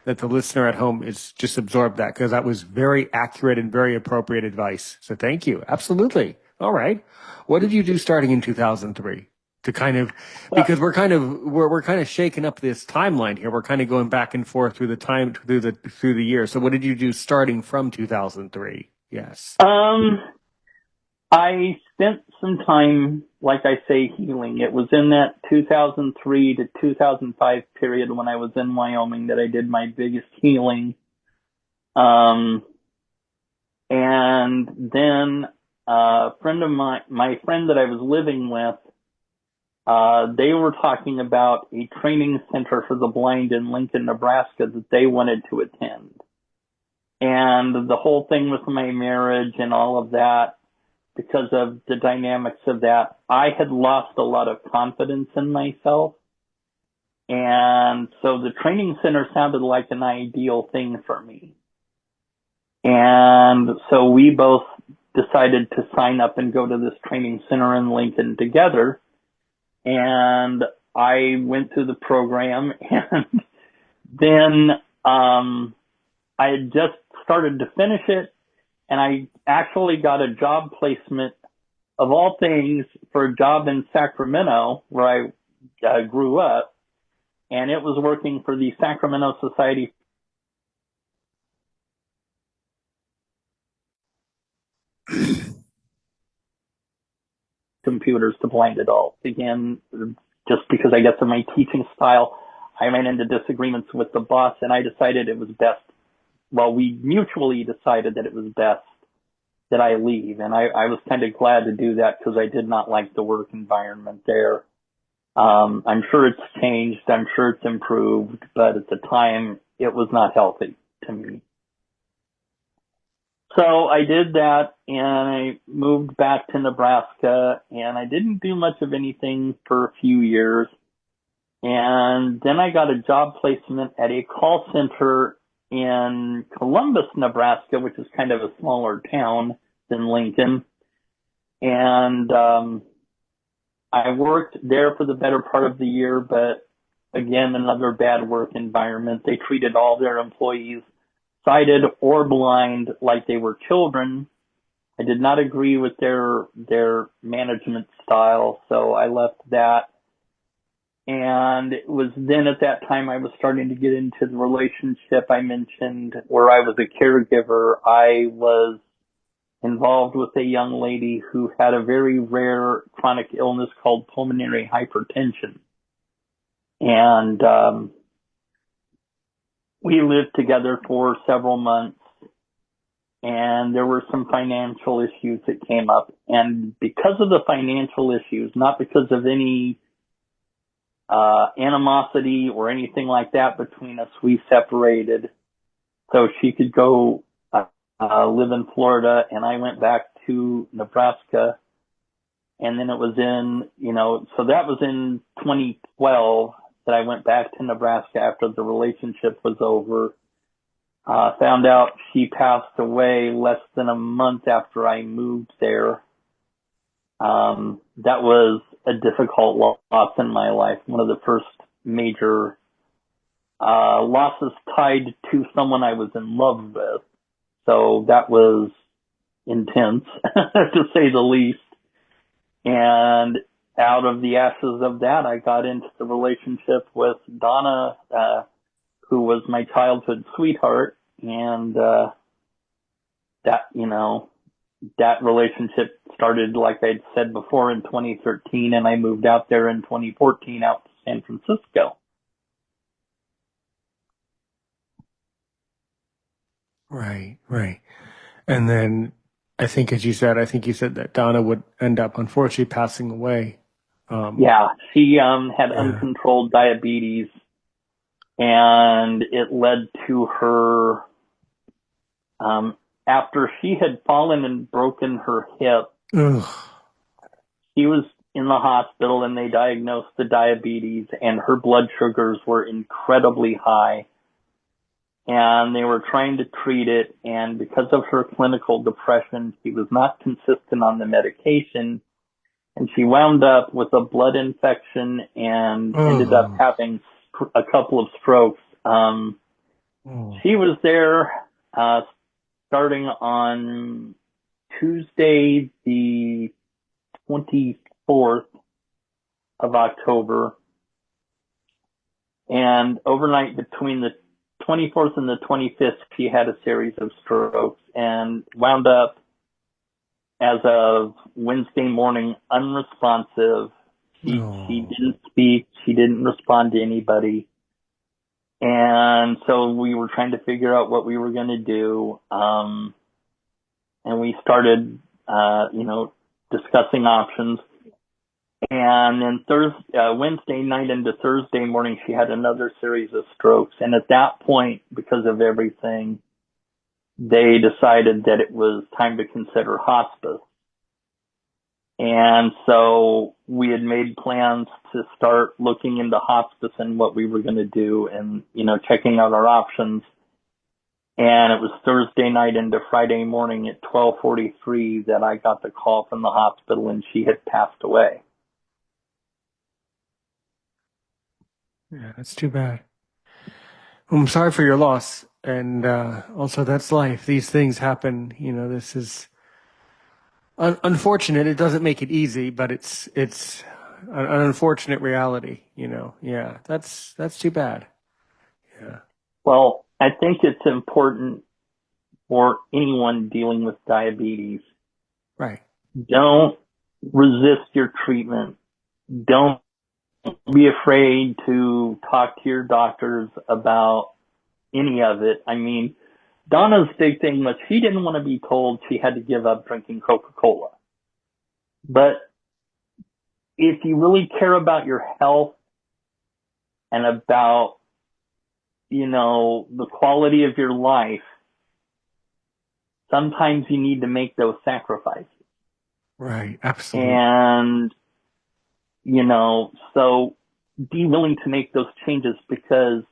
that the listener at home is just absorbed that, because that was very accurate and very appropriate advice. So thank you. Absolutely. All right. What did you do starting in 2003 to kind of, because we're kind of shaking up this timeline here. We're kind of going back and forth through the year. So what did you do starting from 2003? Yes. I spent some time, like I say, healing. It was in that 2003 to 2005 period when I was in Wyoming that I did my biggest healing. And then a friend of my friend that I was living with, they were talking about a training center for the blind in Lincoln, Nebraska that they wanted to attend. And the whole thing with my marriage and all of that, because of the dynamics of that, I had lost a lot of confidence in myself. And so the training center sounded like an ideal thing for me. And so we both decided to sign up and go to this training center in Lincoln together. And I went through the program, and then I had just started to finish it. And I actually got a job placement, of all things, for a job in Sacramento, where I grew up. And it was working for the Sacramento Society Computers to Blind Adults. Again, just because I guess of my teaching style, I ran into disagreements with the boss, and I decided it was best. Well, we mutually decided that it was best that I leave. And I was kind of glad to do that because I did not like the work environment there. I'm sure it's changed. I'm sure it's improved, but at the time it was not healthy to me. So I did that and I moved back to Nebraska and I didn't do much of anything for a few years. And then I got a job placement at a call center in Columbus, Nebraska, which is kind of a smaller town than Lincoln. And I worked there for the better part of the year, but again, another bad work environment. They treated all their employees, sighted or blind, like they were children. I did not agree with their management style, so I left that. And it was then at that time I was starting to get into the relationship I mentioned where I was a caregiver. I was involved with a young lady who had a very rare chronic illness called pulmonary hypertension. And we lived together for several months, and there were some financial issues that came up. And because of the financial issues, not because of any animosity or anything like that between us, we separated so she could go live in Florida, and I went back to Nebraska. And then it was so that was in 2012 that I went back to Nebraska after the relationship was over. Found out she passed away less than a month after I moved there. That was a difficult loss in my life. One of the first major losses tied to someone I was in love with. So that was intense, to say the least. And out of the ashes of that, I got into the relationship with Donna, who was my childhood sweetheart. And that relationship started, like I'd said before, in 2013, and I moved out there in 2014 out to San Francisco. Right, right. And then I think, as you said, that Donna would end up unfortunately passing away. Yeah, she had uncontrolled diabetes, and it led to her, after she had fallen and broken her hip, she was in the hospital and they diagnosed the diabetes, and her blood sugars were incredibly high. And they were trying to treat it, and because of her clinical depression, she was not consistent on the medication, and she wound up with a blood infection and ended up having a couple of strokes. She was there starting on Tuesday, the 24th of October, and overnight between the 24th and the 25th, she had a series of strokes and wound up as of Wednesday morning unresponsive. She didn't speak. She didn't respond to anybody. And so we were trying to figure out what we were going to do. And we started, discussing options. And then Wednesday night into Thursday morning, she had another series of strokes. And at that point, because of everything, they decided that it was time to consider hospice. And so we had made plans to start looking into hospice and what we were going to do and, checking out our options. And it was Thursday night into Friday morning at 12:43 that I got the call from the hospital, and she had passed away. Yeah, that's too bad. I'm sorry for your loss. And also, that's life. These things happen. This is unfortunate. It doesn't make it easy, but it's an unfortunate reality. Yeah, that's too bad. Yeah. Well, I think it's important for anyone dealing with diabetes. Right. Don't resist your treatment. Don't be afraid to talk to your doctors about any of it. I mean, Donna's big thing was she didn't want to be told she had to give up drinking Coca-Cola. But if you really care about your health and about, the quality of your life, sometimes you need to make those sacrifices. Right. Absolutely. And, so be willing to make those changes, because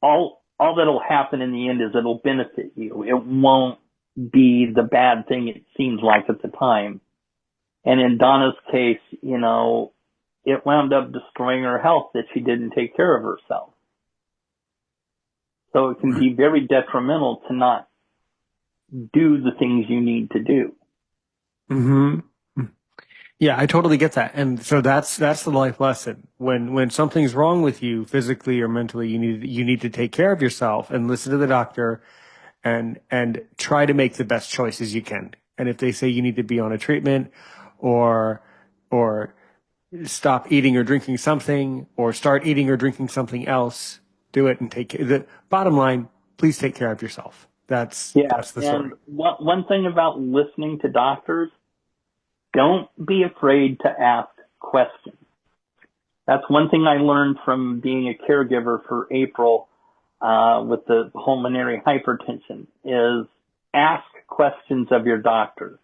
all that'll happen in the end is it'll benefit you. It won't be the bad thing it seems like at the time. And in Donna's case, it wound up destroying her health that she didn't take care of herself. So it can be very detrimental to not do the things you need to do. Mm-hmm. Yeah, I totally get that. And so that's the life lesson. When something's wrong with you physically or mentally, you need to take care of yourself and listen to the doctor and try to make the best choices you can. And if they say you need to be on a treatment or stop eating or drinking something or start eating or drinking something else, do it and take care. The bottom line, please take care of yourself. That's the story. And one thing about listening to doctors, don't be afraid to ask questions. That's one thing I learned from being a caregiver for April with the pulmonary hypertension is ask questions of your doctor,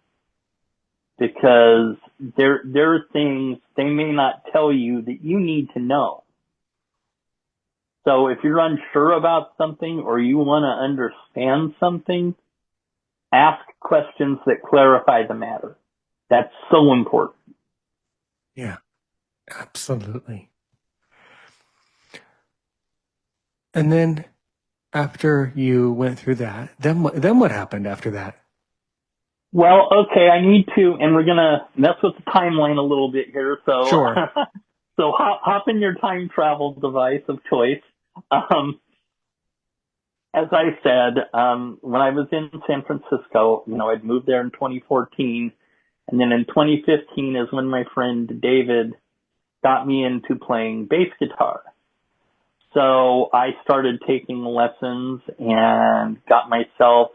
because there are things they may not tell you that you need to know. So if you're unsure about something or you want to understand something, ask questions that clarify the matter. That's so important. Yeah, absolutely. And then after you went through that, then what happened after that? Well, okay, I need to, and we're going to mess with the timeline a little bit here. So, Sure. So hop in your time travel device of choice. As I said, when I was in San Francisco, I'd moved there in 2014. And then in 2015 is when my friend David got me into playing bass guitar. So I started taking lessons and got myself,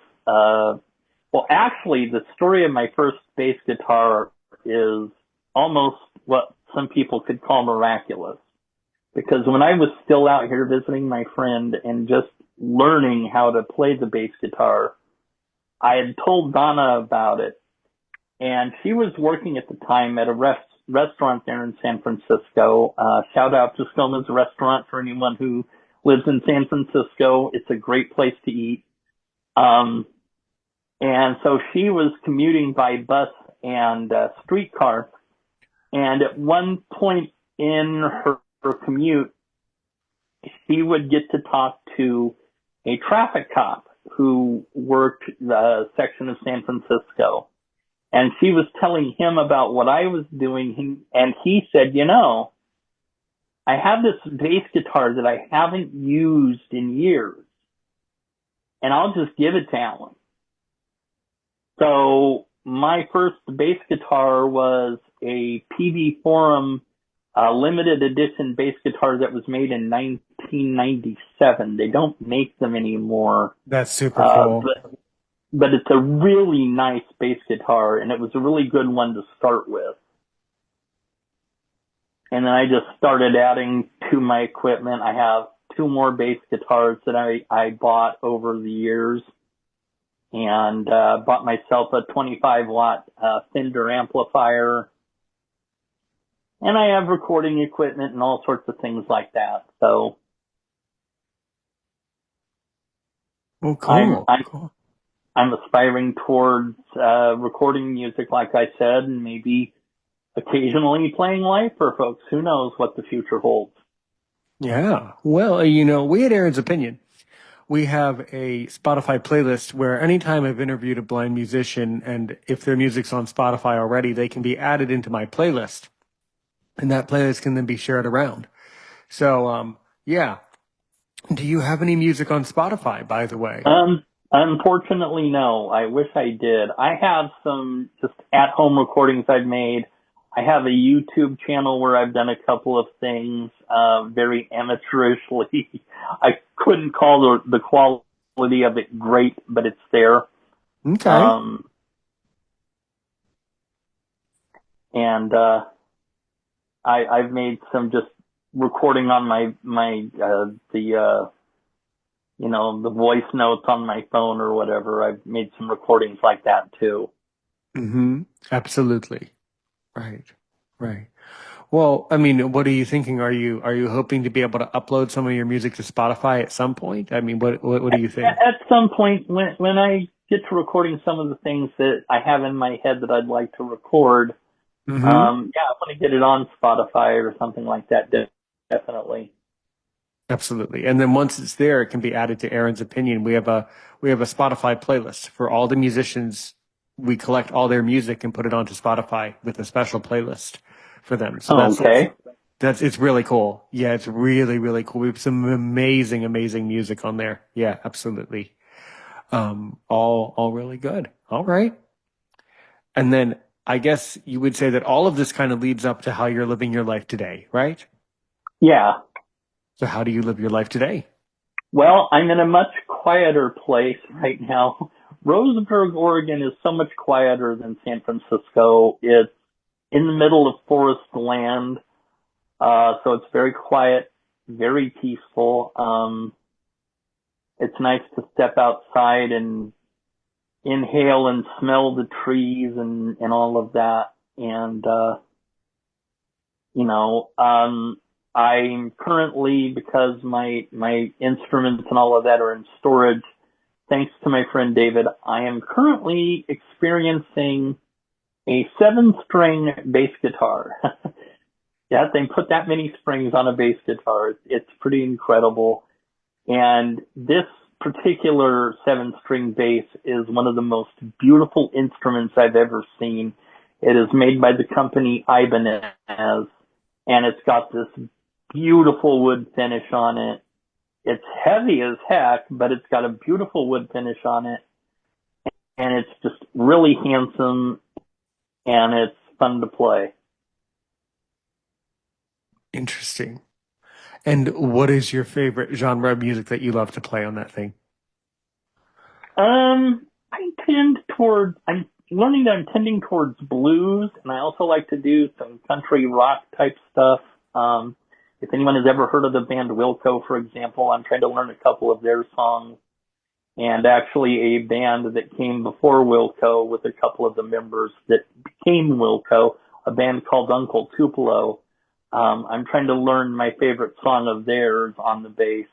actually the story of my first bass guitar is almost what some people could call miraculous. Because when I was still out here visiting my friend and just learning how to play the bass guitar, I had told Donna about it. And she was working at the time at a restaurant there in San Francisco. Shout out to Stoma's Restaurant for anyone who lives in San Francisco. It's a great place to eat. And so she was commuting by bus and streetcar. And at one point in her commute, she would get to talk to a traffic cop who worked the section of San Francisco. And she was telling him about what I was doing, and he said, I have this bass guitar that I haven't used in years, and I'll just give it to Alan. So my first bass guitar was a PV Forum limited edition bass guitar that was made in 1997. They don't make them anymore. That's super cool. But it's a really nice bass guitar, and it was a really good one to start with. And then I just started adding to my equipment. I have 2 more bass guitars that I bought over the years, and bought myself a 25-watt Fender amplifier. And I have recording equipment and all sorts of things like that. So cool. I'm aspiring towards recording music, like I said, and maybe occasionally playing live for folks. Who knows what the future holds? Yeah. Well, we at Aaron's Opinion, we have a Spotify playlist where anytime I've interviewed a blind musician, and if their music's on Spotify already, they can be added into my playlist. And that playlist can then be shared around. So, yeah. Do you have any music on Spotify, by the way? Unfortunately, no. I wish I did. I have some just at-home recordings I've made. I have a YouTube channel where I've done a couple of things very amateurishly. I couldn't call the quality quality of it great, but it's there. Okay. And I've made some just recording on the voice notes on my phone or whatever. I've made some recordings like that too. Mm-hmm. Absolutely. Right. Right. Well, I mean, what are you thinking? Are you hoping to be able to upload some of your music to Spotify at some point? I mean, what do you think? At some point, when I get to recording some of the things that I have in my head that I'd like to record, Mm-hmm. yeah, I want to get it on Spotify or something like that. Definitely. Absolutely. And then once it's there, it can be added to Aaron's opinion. We have a Spotify playlist for all the musicians. We collect all their music and put it onto Spotify with a special playlist for them. So Okay. it's really cool. Yeah, it's really, really cool. We have some amazing, amazing music on there. Yeah, absolutely. All really good. All right. And then I guess you would say that all of this kind of leads up to how you're living your life today, right? Yeah. So how do you live your life today? Well, I'm in a much quieter place right now. Roseburg, Oregon is so much quieter than San Francisco. It's in the middle of forest land, so it's very quiet, very peaceful. It's nice to step outside and inhale and smell the trees and all of that. And, you know, I'm currently, because my instruments and all of that are in storage, thanks to my friend David, I am currently experiencing a 7-string bass guitar. Yeah, they put that many strings on a bass guitar. It's pretty incredible. And this particular 7-string bass is one of the most beautiful instruments I've ever seen. It is made by the company Ibanez, and it's got this beautiful wood finish on it. It's heavy as heck, but it's got a beautiful wood finish on it. And it's just really handsome, and it's fun to play. Interesting. And what is your favorite genre of music that you love to play on that thing? I'm learning that I'm tending towards blues, and I also like to do some country rock type stuff. If anyone has ever heard of the band Wilco, for example, I'm trying to learn a couple of their songs. And actually a band that came before Wilco with a couple of the members that became Wilco, a band called Uncle Tupelo. I'm trying to learn my favorite song of theirs on the bass.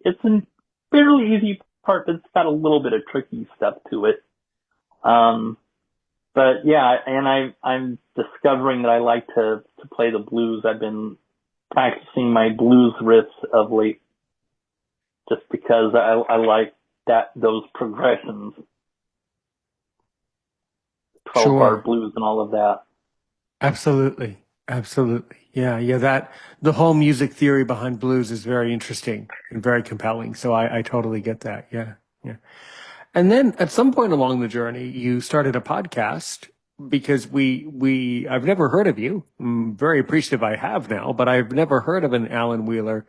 It's a fairly easy part, but it's got a little bit of tricky stuff to it. But yeah, and I'm discovering that I like to play the blues. I've been practicing my blues riffs of late just because I like those progressions, 12-bar Sure. blues and all of that. Absolutely. Absolutely. Yeah. Yeah. The whole music theory behind blues is very interesting and very compelling. So I totally get that. Yeah. Yeah. And then at some point along the journey, you started a podcast because I've never heard of you. I'm very appreciative I have now, but I've never heard of an Alan Wheeler,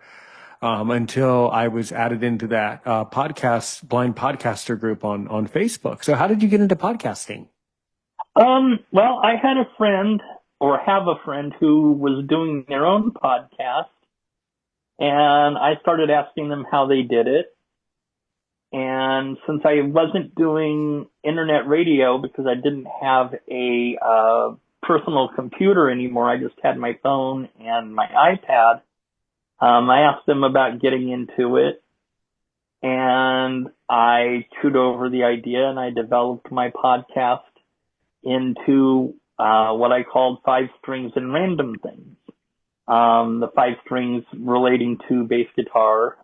until I was added into that, blind podcaster group on Facebook. So how did you get into podcasting? Well, I had a friend, or have a friend, who was doing their own podcast, and I started asking them how they did it. And since I wasn't doing internet radio because I didn't have a personal computer anymore, I just had my phone and my iPad. I asked them about getting into it, and I chewed over the idea, and I developed my podcast into what I called 5 strings and random things. The 5 strings relating to bass guitar.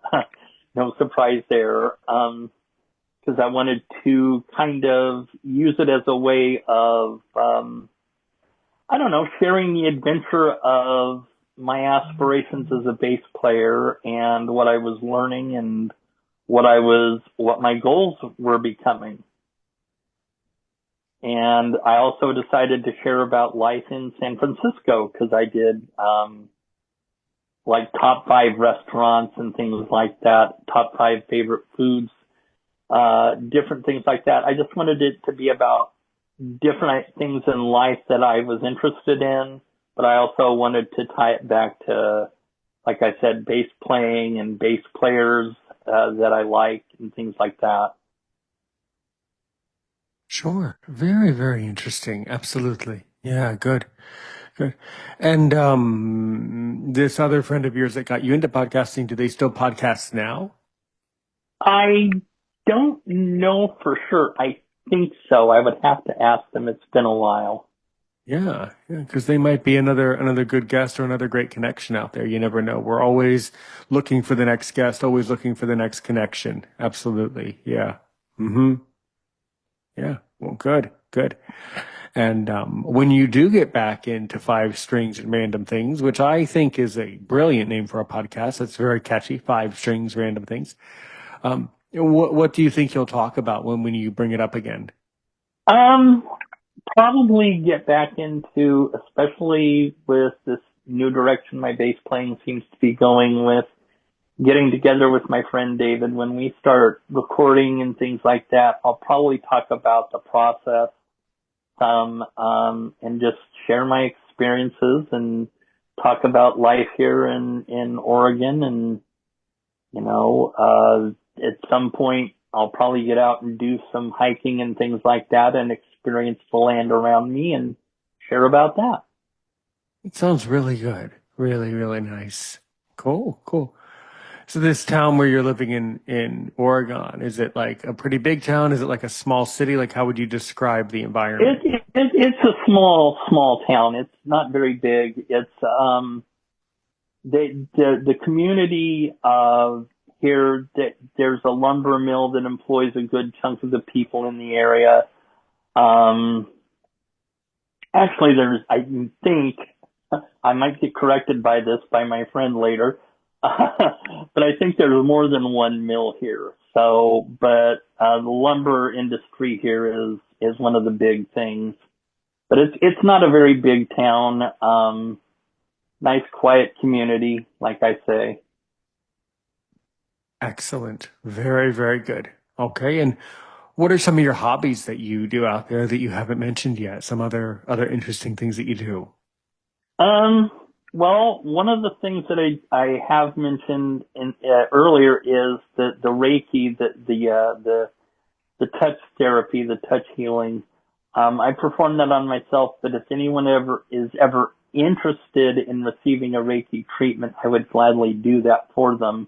No surprise there, because I wanted to kind of use it as a way of, I don't know, sharing the adventure of my aspirations as a bass player and what I was learning and what my goals were becoming. And I also decided to share about life in San Francisco because I did, like top 5 restaurants and things like that, top 5 favorite foods different things like that. I just wanted it to be about different things in life that I was interested in, but I also wanted to tie it back to, like I said, bass playing and bass players that I like and things like that. Sure. Very, very interesting. Absolutely. Yeah, good. Good. And this other friend of yours that got you into podcasting, do they still podcast now? I don't know for sure. I think so. I would have to ask them. It's been a while. Yeah, yeah, because they might be another good guest or another great connection out there. You never know. We're always looking for the next guest, always looking for the next connection. Absolutely. Yeah. Mm-hmm. Yeah. Well, good, good. And when you do get back into Five Strings and Random Things, which I think is a brilliant name for a podcast, it's very catchy. Five Strings, Random Things. What do you think you'll talk about when you bring it up again? Um, Probably get back into, especially with this new direction my bass playing seems to be going with, getting together with my friend David. When we start recording and things like that, I'll probably talk about the process and just share my experiences and talk about life here in Oregon. And, at some point I'll probably get out and do some hiking and things like that and experience the land around me and share about that. It sounds really good. Really, really nice. Cool, cool. So this town where you're living in Oregon, is it like a pretty big town? Is it like a small city? Like how would you describe the environment? It's a small town. It's not very big. It's, the community of here, there's a lumber mill that employs a good chunk of the people in the area. Um, Actually, I think, I might get corrected by this by my friend later, but I think there's more than one mill here. So, but the lumber industry here is one of the big things. But it's not a very big town. Nice, quiet community, like I say. Excellent. Very, very good. Okay. And what are some of your hobbies that you do out there that you haven't mentioned yet? Some other interesting things that you do? Um, well, one of the things that I have mentioned earlier is the Reiki, the touch therapy, the touch healing. I perform that on myself, but if anyone is ever interested in receiving a Reiki treatment, I would gladly do that for them.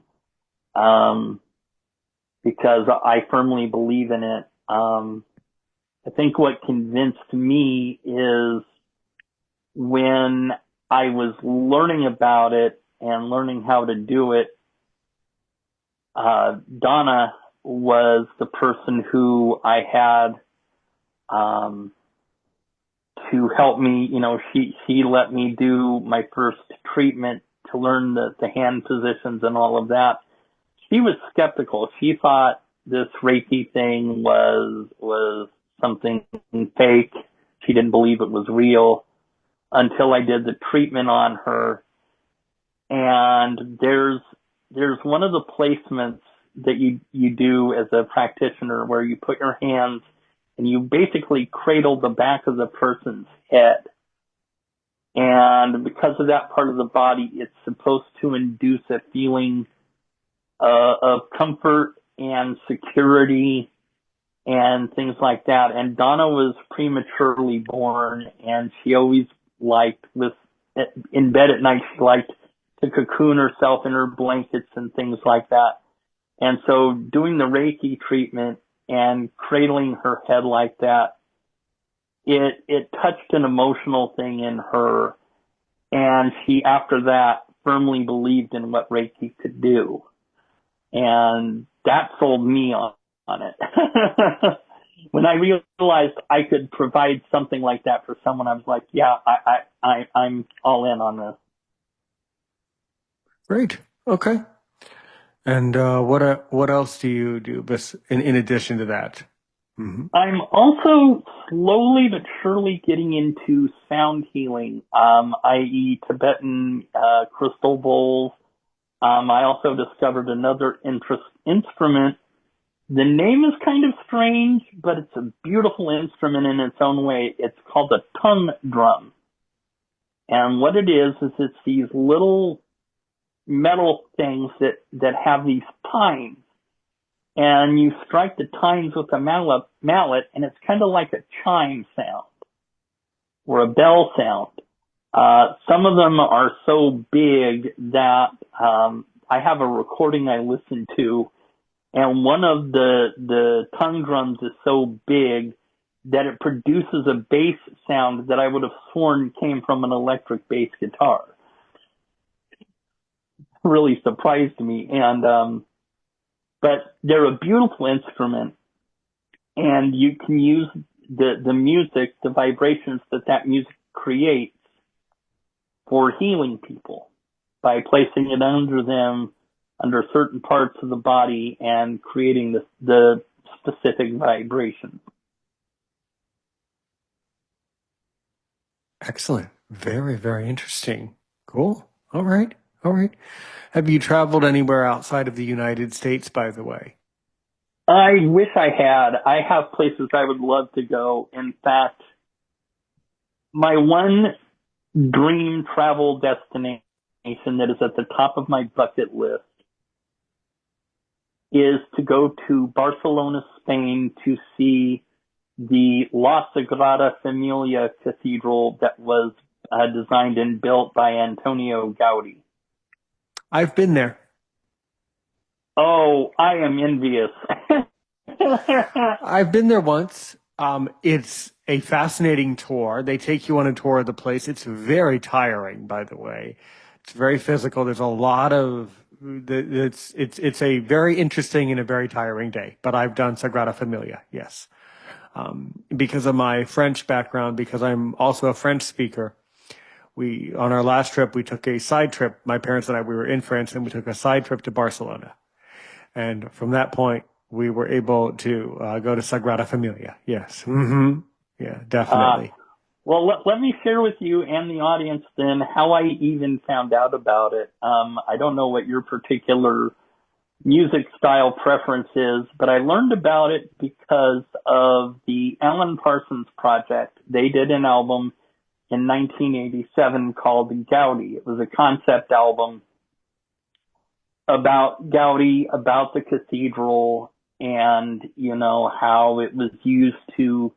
Um, because I firmly believe in it. I think what convinced me is when I was learning about it and learning how to do it, Donna was the person who I had, to help me. She let me do my first treatment to learn the hand positions and all of that. She was skeptical. She thought this Reiki thing was something fake. She didn't believe it was real until I did the treatment on her. And there's one of the placements that you do as a practitioner where you put your hands and you basically cradle the back of the person's head. And because of that part of the body, it's supposed to induce a feeling of comfort and security and things like that. And Donna was prematurely born, and she always liked, in bed at night, she liked to cocoon herself in her blankets and things like that. And so doing the Reiki treatment and cradling her head like that, it touched an emotional thing in her. And she, after that, firmly believed in what Reiki could do. And that sold me on it. When I realized I could provide something like that for someone, I was like, yeah, I'm all in on this. Great. Okay. And what else do you do in addition to that? Mm-hmm. I'm also slowly but surely getting into sound healing, i.e. Tibetan crystal bowls. I also discovered another instrument The name is kind of strange, but it's a beautiful instrument in its own way. It's called a tongue drum. And what it is it's these little metal things that have these tines. And you strike the tines with a mallet, and it's kind of like a chime sound or a bell sound. Some of them are so big that I have a recording I listened to, and one of the tongue drums is so big that it produces a bass sound that I would have sworn came from an electric bass guitar. Really surprised me. And but they're a beautiful instrument, and you can use the music, the vibrations that music creates for healing people by placing it under them, under certain parts of the body, and creating the specific vibration. Excellent. Very, very interesting. Cool. All right. All right. Have you traveled anywhere outside of the United States, by the way? I wish I had. I have places I would love to go. In fact, my one dream travel destination that is at the top of my bucket list is to go to Barcelona, Spain, to see the La Sagrada Familia Cathedral that was designed and built by Antonio Gaudi. I've been there. Oh, I am envious. I've been there once. It's a fascinating tour. They take you on a tour of the place. It's very tiring, by the way. It's very physical. There's a lot of it's a very interesting and a very tiring day. But I've done Sagrada Familia, yes. Because of my French background, because I'm also a French speaker. On our last trip, we took a side trip. My parents and I, we were in France, and we took a side trip to Barcelona. And from that point, we were able to go to Sagrada Familia. Yes. Mm-hmm. Yeah, definitely. Well, let me share with you and the audience then how I even found out about it. I don't know what your particular music style preference is, but I learned about it because of the Alan Parsons Project. They did an album in 1987 called Gaudi. It was a concept album about Gaudi, about the cathedral, and, you know, how it was used to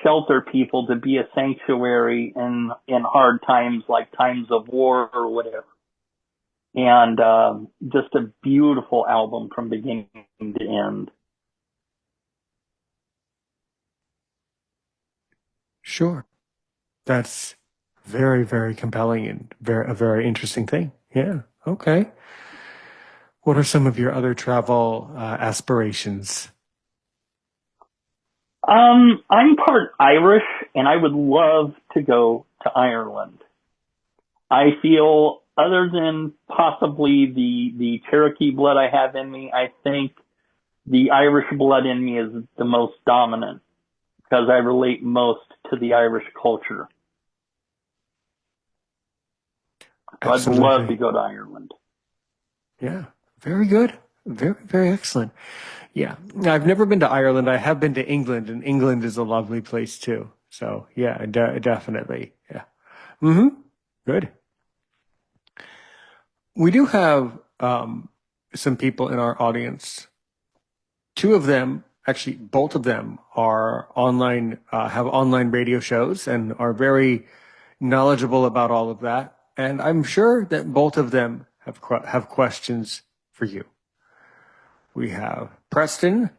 shelter people, to be a sanctuary in hard times, like times of war or whatever. And just a beautiful album from beginning to end. Sure. That's very, very compelling and a very interesting thing. Yeah. Okay. What are some of your other travel aspirations? I'm part Irish, and I would love to go to Ireland. I feel, other than possibly the Cherokee blood I have in me, I think the Irish blood in me is the most dominant because I relate most to the Irish culture. So Absolutely. I'd love to go to Ireland. Yeah, very good. Very, very excellent. Yeah, I've never been to Ireland. I have been to England, and England is a lovely place too. So yeah, definitely. Yeah. Mm-hmm. Good. We do have some people in our audience. Two of them, actually, both of them are online, have online radio shows and are very knowledgeable about all of that. And I'm sure that both of them have questions for you. We have Preston,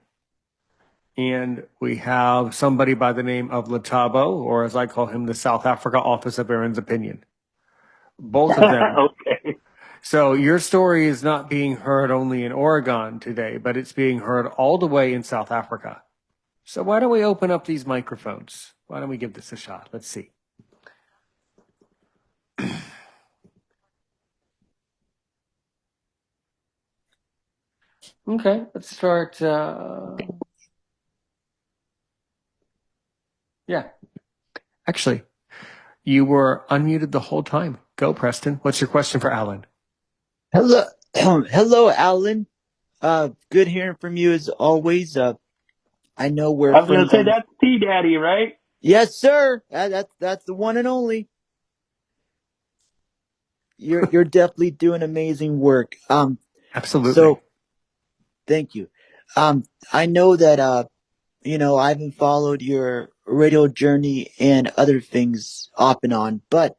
and we have somebody by the name of Latabo, or as I call him, the South Africa office of Aaron's Opinion. Both of them. Okay. So your story is not being heard only in Oregon today, but it's being heard all the way in South Africa. So why don't we open up these microphones? Why don't we give this a shot? Let's see. Okay, let's start. Yeah. Actually, you were unmuted the whole time. Go, Preston. What's your question for Alan? Hello, hello, Alan. Good hearing from you as always. I know we're I was going to friends say on. that's T Daddy, right? Yes, sir. That's the one and only. You're definitely doing amazing work. Absolutely. So thank you. Um, I know that I haven't followed your radio journey and other things off and on, but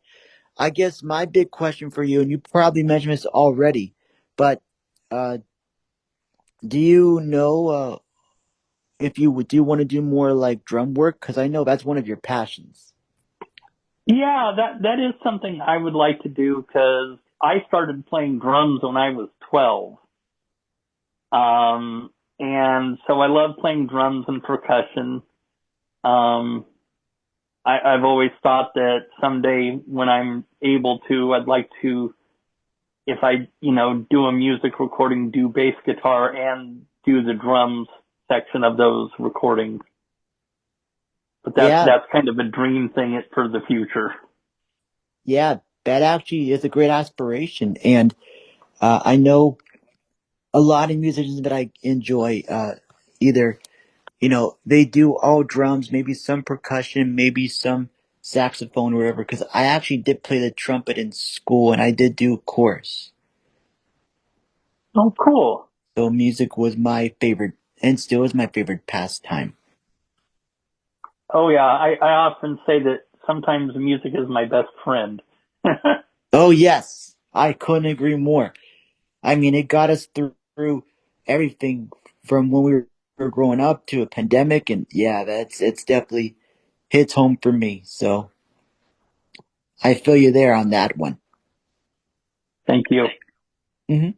I guess my big question for you, and you probably mentioned this already, but uh, do you know if you do want to do more like drum work? Because I know that's one of your passions. Yeah, that is something I would like to do because I started playing drums when I was 12. Um, and so I love playing drums and percussion. Um, I've always thought that someday when I'm able to, I'd like to, if I, do a music recording, do bass guitar and do the drums section of those recordings. But Yeah, that's kind of a dream thing for the future. yeah, that actually is a great aspiration, and I know a lot of musicians that I enjoy. Either they do all drums, maybe some percussion, maybe some saxophone or whatever. Because I actually did play the trumpet in school, and I did do chorus. Oh, cool. So music was my favorite, and still is my favorite pastime. Oh yeah, I often say that sometimes music is my best friend. Oh yes, I couldn't agree more. I mean, it got us through everything from when we were growing up to a pandemic, and yeah, it's definitely hits home for me. So I feel you there on that one. Thank you. Hmm.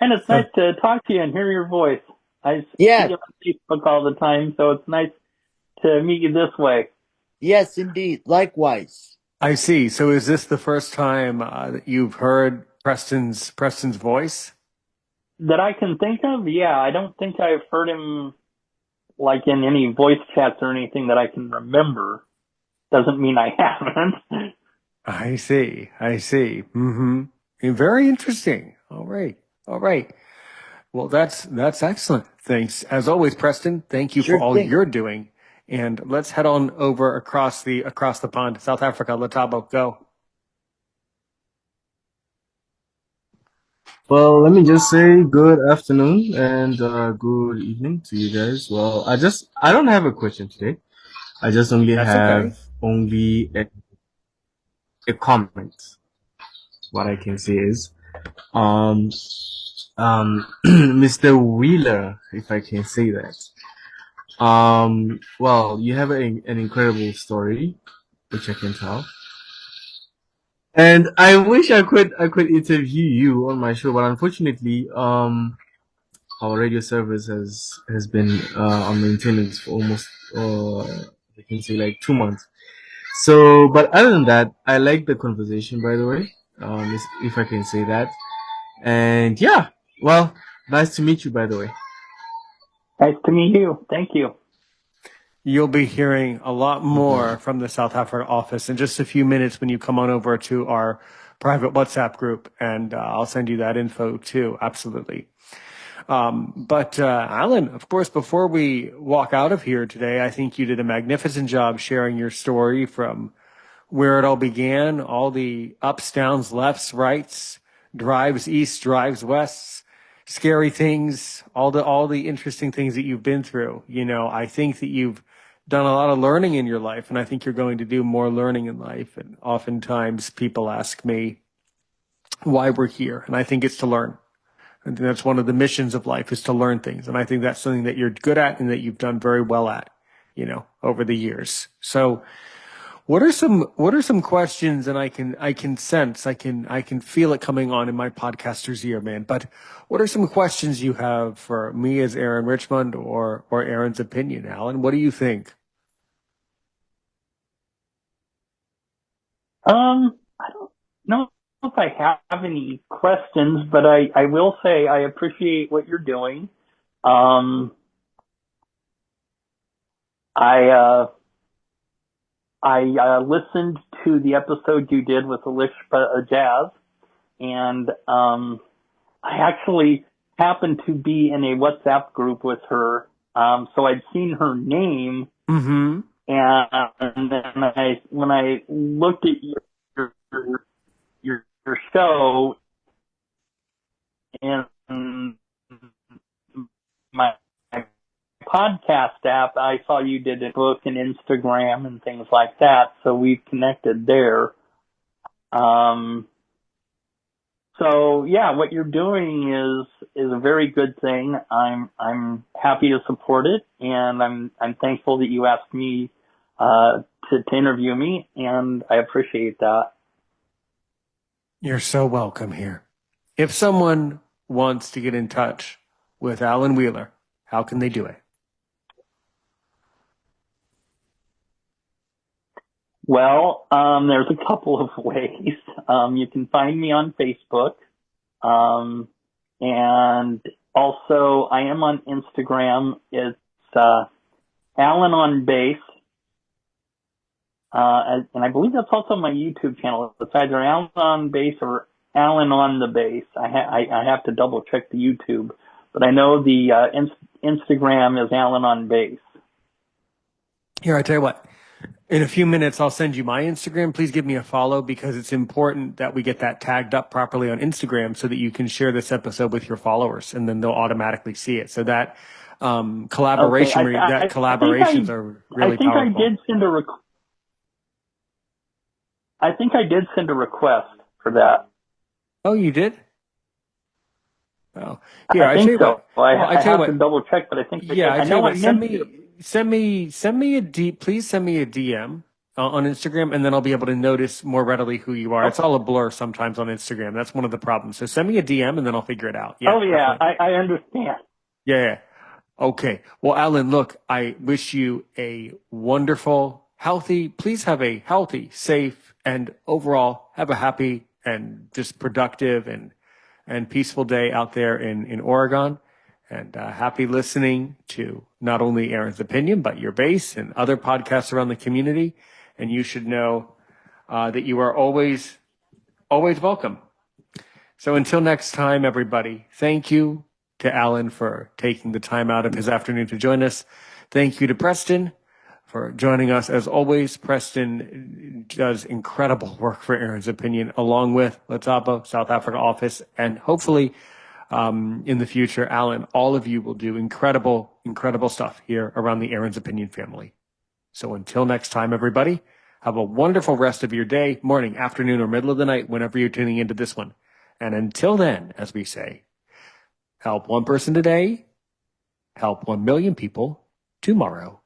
And it's Uh, nice to talk to you and hear your voice. I see Yeah, you on Facebook all the time, so it's nice to meet you this way. yes, indeed. Likewise. I see. So is this the first time that you've heard Preston's voice? That I can think of, yeah, I don't think I've heard him like in any voice chats or anything that I can remember. Doesn't mean I haven't. I see. I see. Mm-hmm. Very interesting. All right. All right. Well, that's excellent. Thanks. As always, Preston, thank you for Sure all thing. you're doing. And let's head on over across the pond, South Africa. Letabo, go. Well, let me just say good afternoon and good evening to you guys. Well, I don't have a question today. I just only That's okay. have a comment. What I can say is, um, Mr. Wheeler, if I can say that. Well, you have an incredible story, which I can tell. And I wish I could interview you on my show, but unfortunately, our radio service has been on maintenance for almost I can say like 2 months. So, but other than that, I like the conversation. By the way, if I can say that. And yeah, well, nice to meet you. By the way. Nice to meet you. Thank you. You'll be hearing a lot No more problem. from the South Africa office in just a few minutes when you come on over to our private WhatsApp group, and I'll send you that info too. Absolutely. But Alan, of course, before we walk out of here today, I think you did a magnificent job sharing your story from where it all began, all the ups, downs, lefts, rights, drives east, drives west, scary things, all the interesting things that you've been through. You know, I think that you've done a lot of learning in your life, and I think you're going to do more learning in life. And oftentimes people ask me why we're here, and I think it's to learn. I think that's one of the missions of life is to learn things. And I think that's something that you're good at and that you've done very well at, over the years. So what are some questions, and I can sense, I can feel it coming on in my podcaster's ear, man. But what are some questions you have for me as Aaron Richmond or Aaron's opinion, Alan? What do you think? I don't know if I have any questions, but I will say I appreciate what you're doing. Um, I listened to the episode you did with Elishpa Jazz, and I actually happened to be in a WhatsApp group with her. So I'd seen her name, Mm-hmm. and then when I looked at your show in my podcast app, I saw you did a book and Instagram and things like that. So we connected there. So yeah, what you're doing is a very good thing. I'm happy to support it, and I'm thankful that you asked me to interview me, and I appreciate that. You're so welcome here. If someone wants to get in touch with Alan Wheeler, how can they do it? Well, there's a couple of ways. You can find me on Facebook. And also I am on Instagram. It's, Alan on Bass. And I believe that's also my YouTube channel. It's either Alan on Bass or Alan on the Bass. I have to double check the YouTube, but I know the, Instagram is Alan on Bass. Here, I tell you what. In a few minutes, I'll send you my Instagram. Please give me a follow because it's important that we get that tagged up properly on Instagram so that you can share this episode with your followers, and then they'll automatically see it. So that collaboration, Okay. collaborations are really powerful. I think I did send a request for that. Oh, you did? Well, here, I think so. I tell you have what, to double check, but I think yeah, I know what send me a DM on Instagram, and then I'll be able to notice more readily who you are. It's all a blur sometimes on Instagram. That's one of the problems. So send me a DM, and then I'll figure it out. Yeah, yeah, definitely. I understand. Yeah. Okay. Well, Alan, look, I wish you a wonderful, healthy, please have a healthy, safe, and overall have a happy and just productive and peaceful day out there in Oregon. And happy listening to not only Aaron's opinion, but your base and other podcasts around the community. And you should know that you are always welcome. So until next time, everybody, thank you to Alan for taking the time out of his afternoon to join us. Thank you to Preston for joining us. As always, Preston does incredible work for Aaron's opinion, along with Letabo, South Africa office, and hopefully in the future, Alan, all of you will do incredible, incredible stuff here around the Aaron's Opinion family. So until next time, everybody, have a wonderful rest of your day, morning, afternoon, or middle of the night, whenever you're tuning into this one. And until then, as we say, help one person today, help 1 million people tomorrow.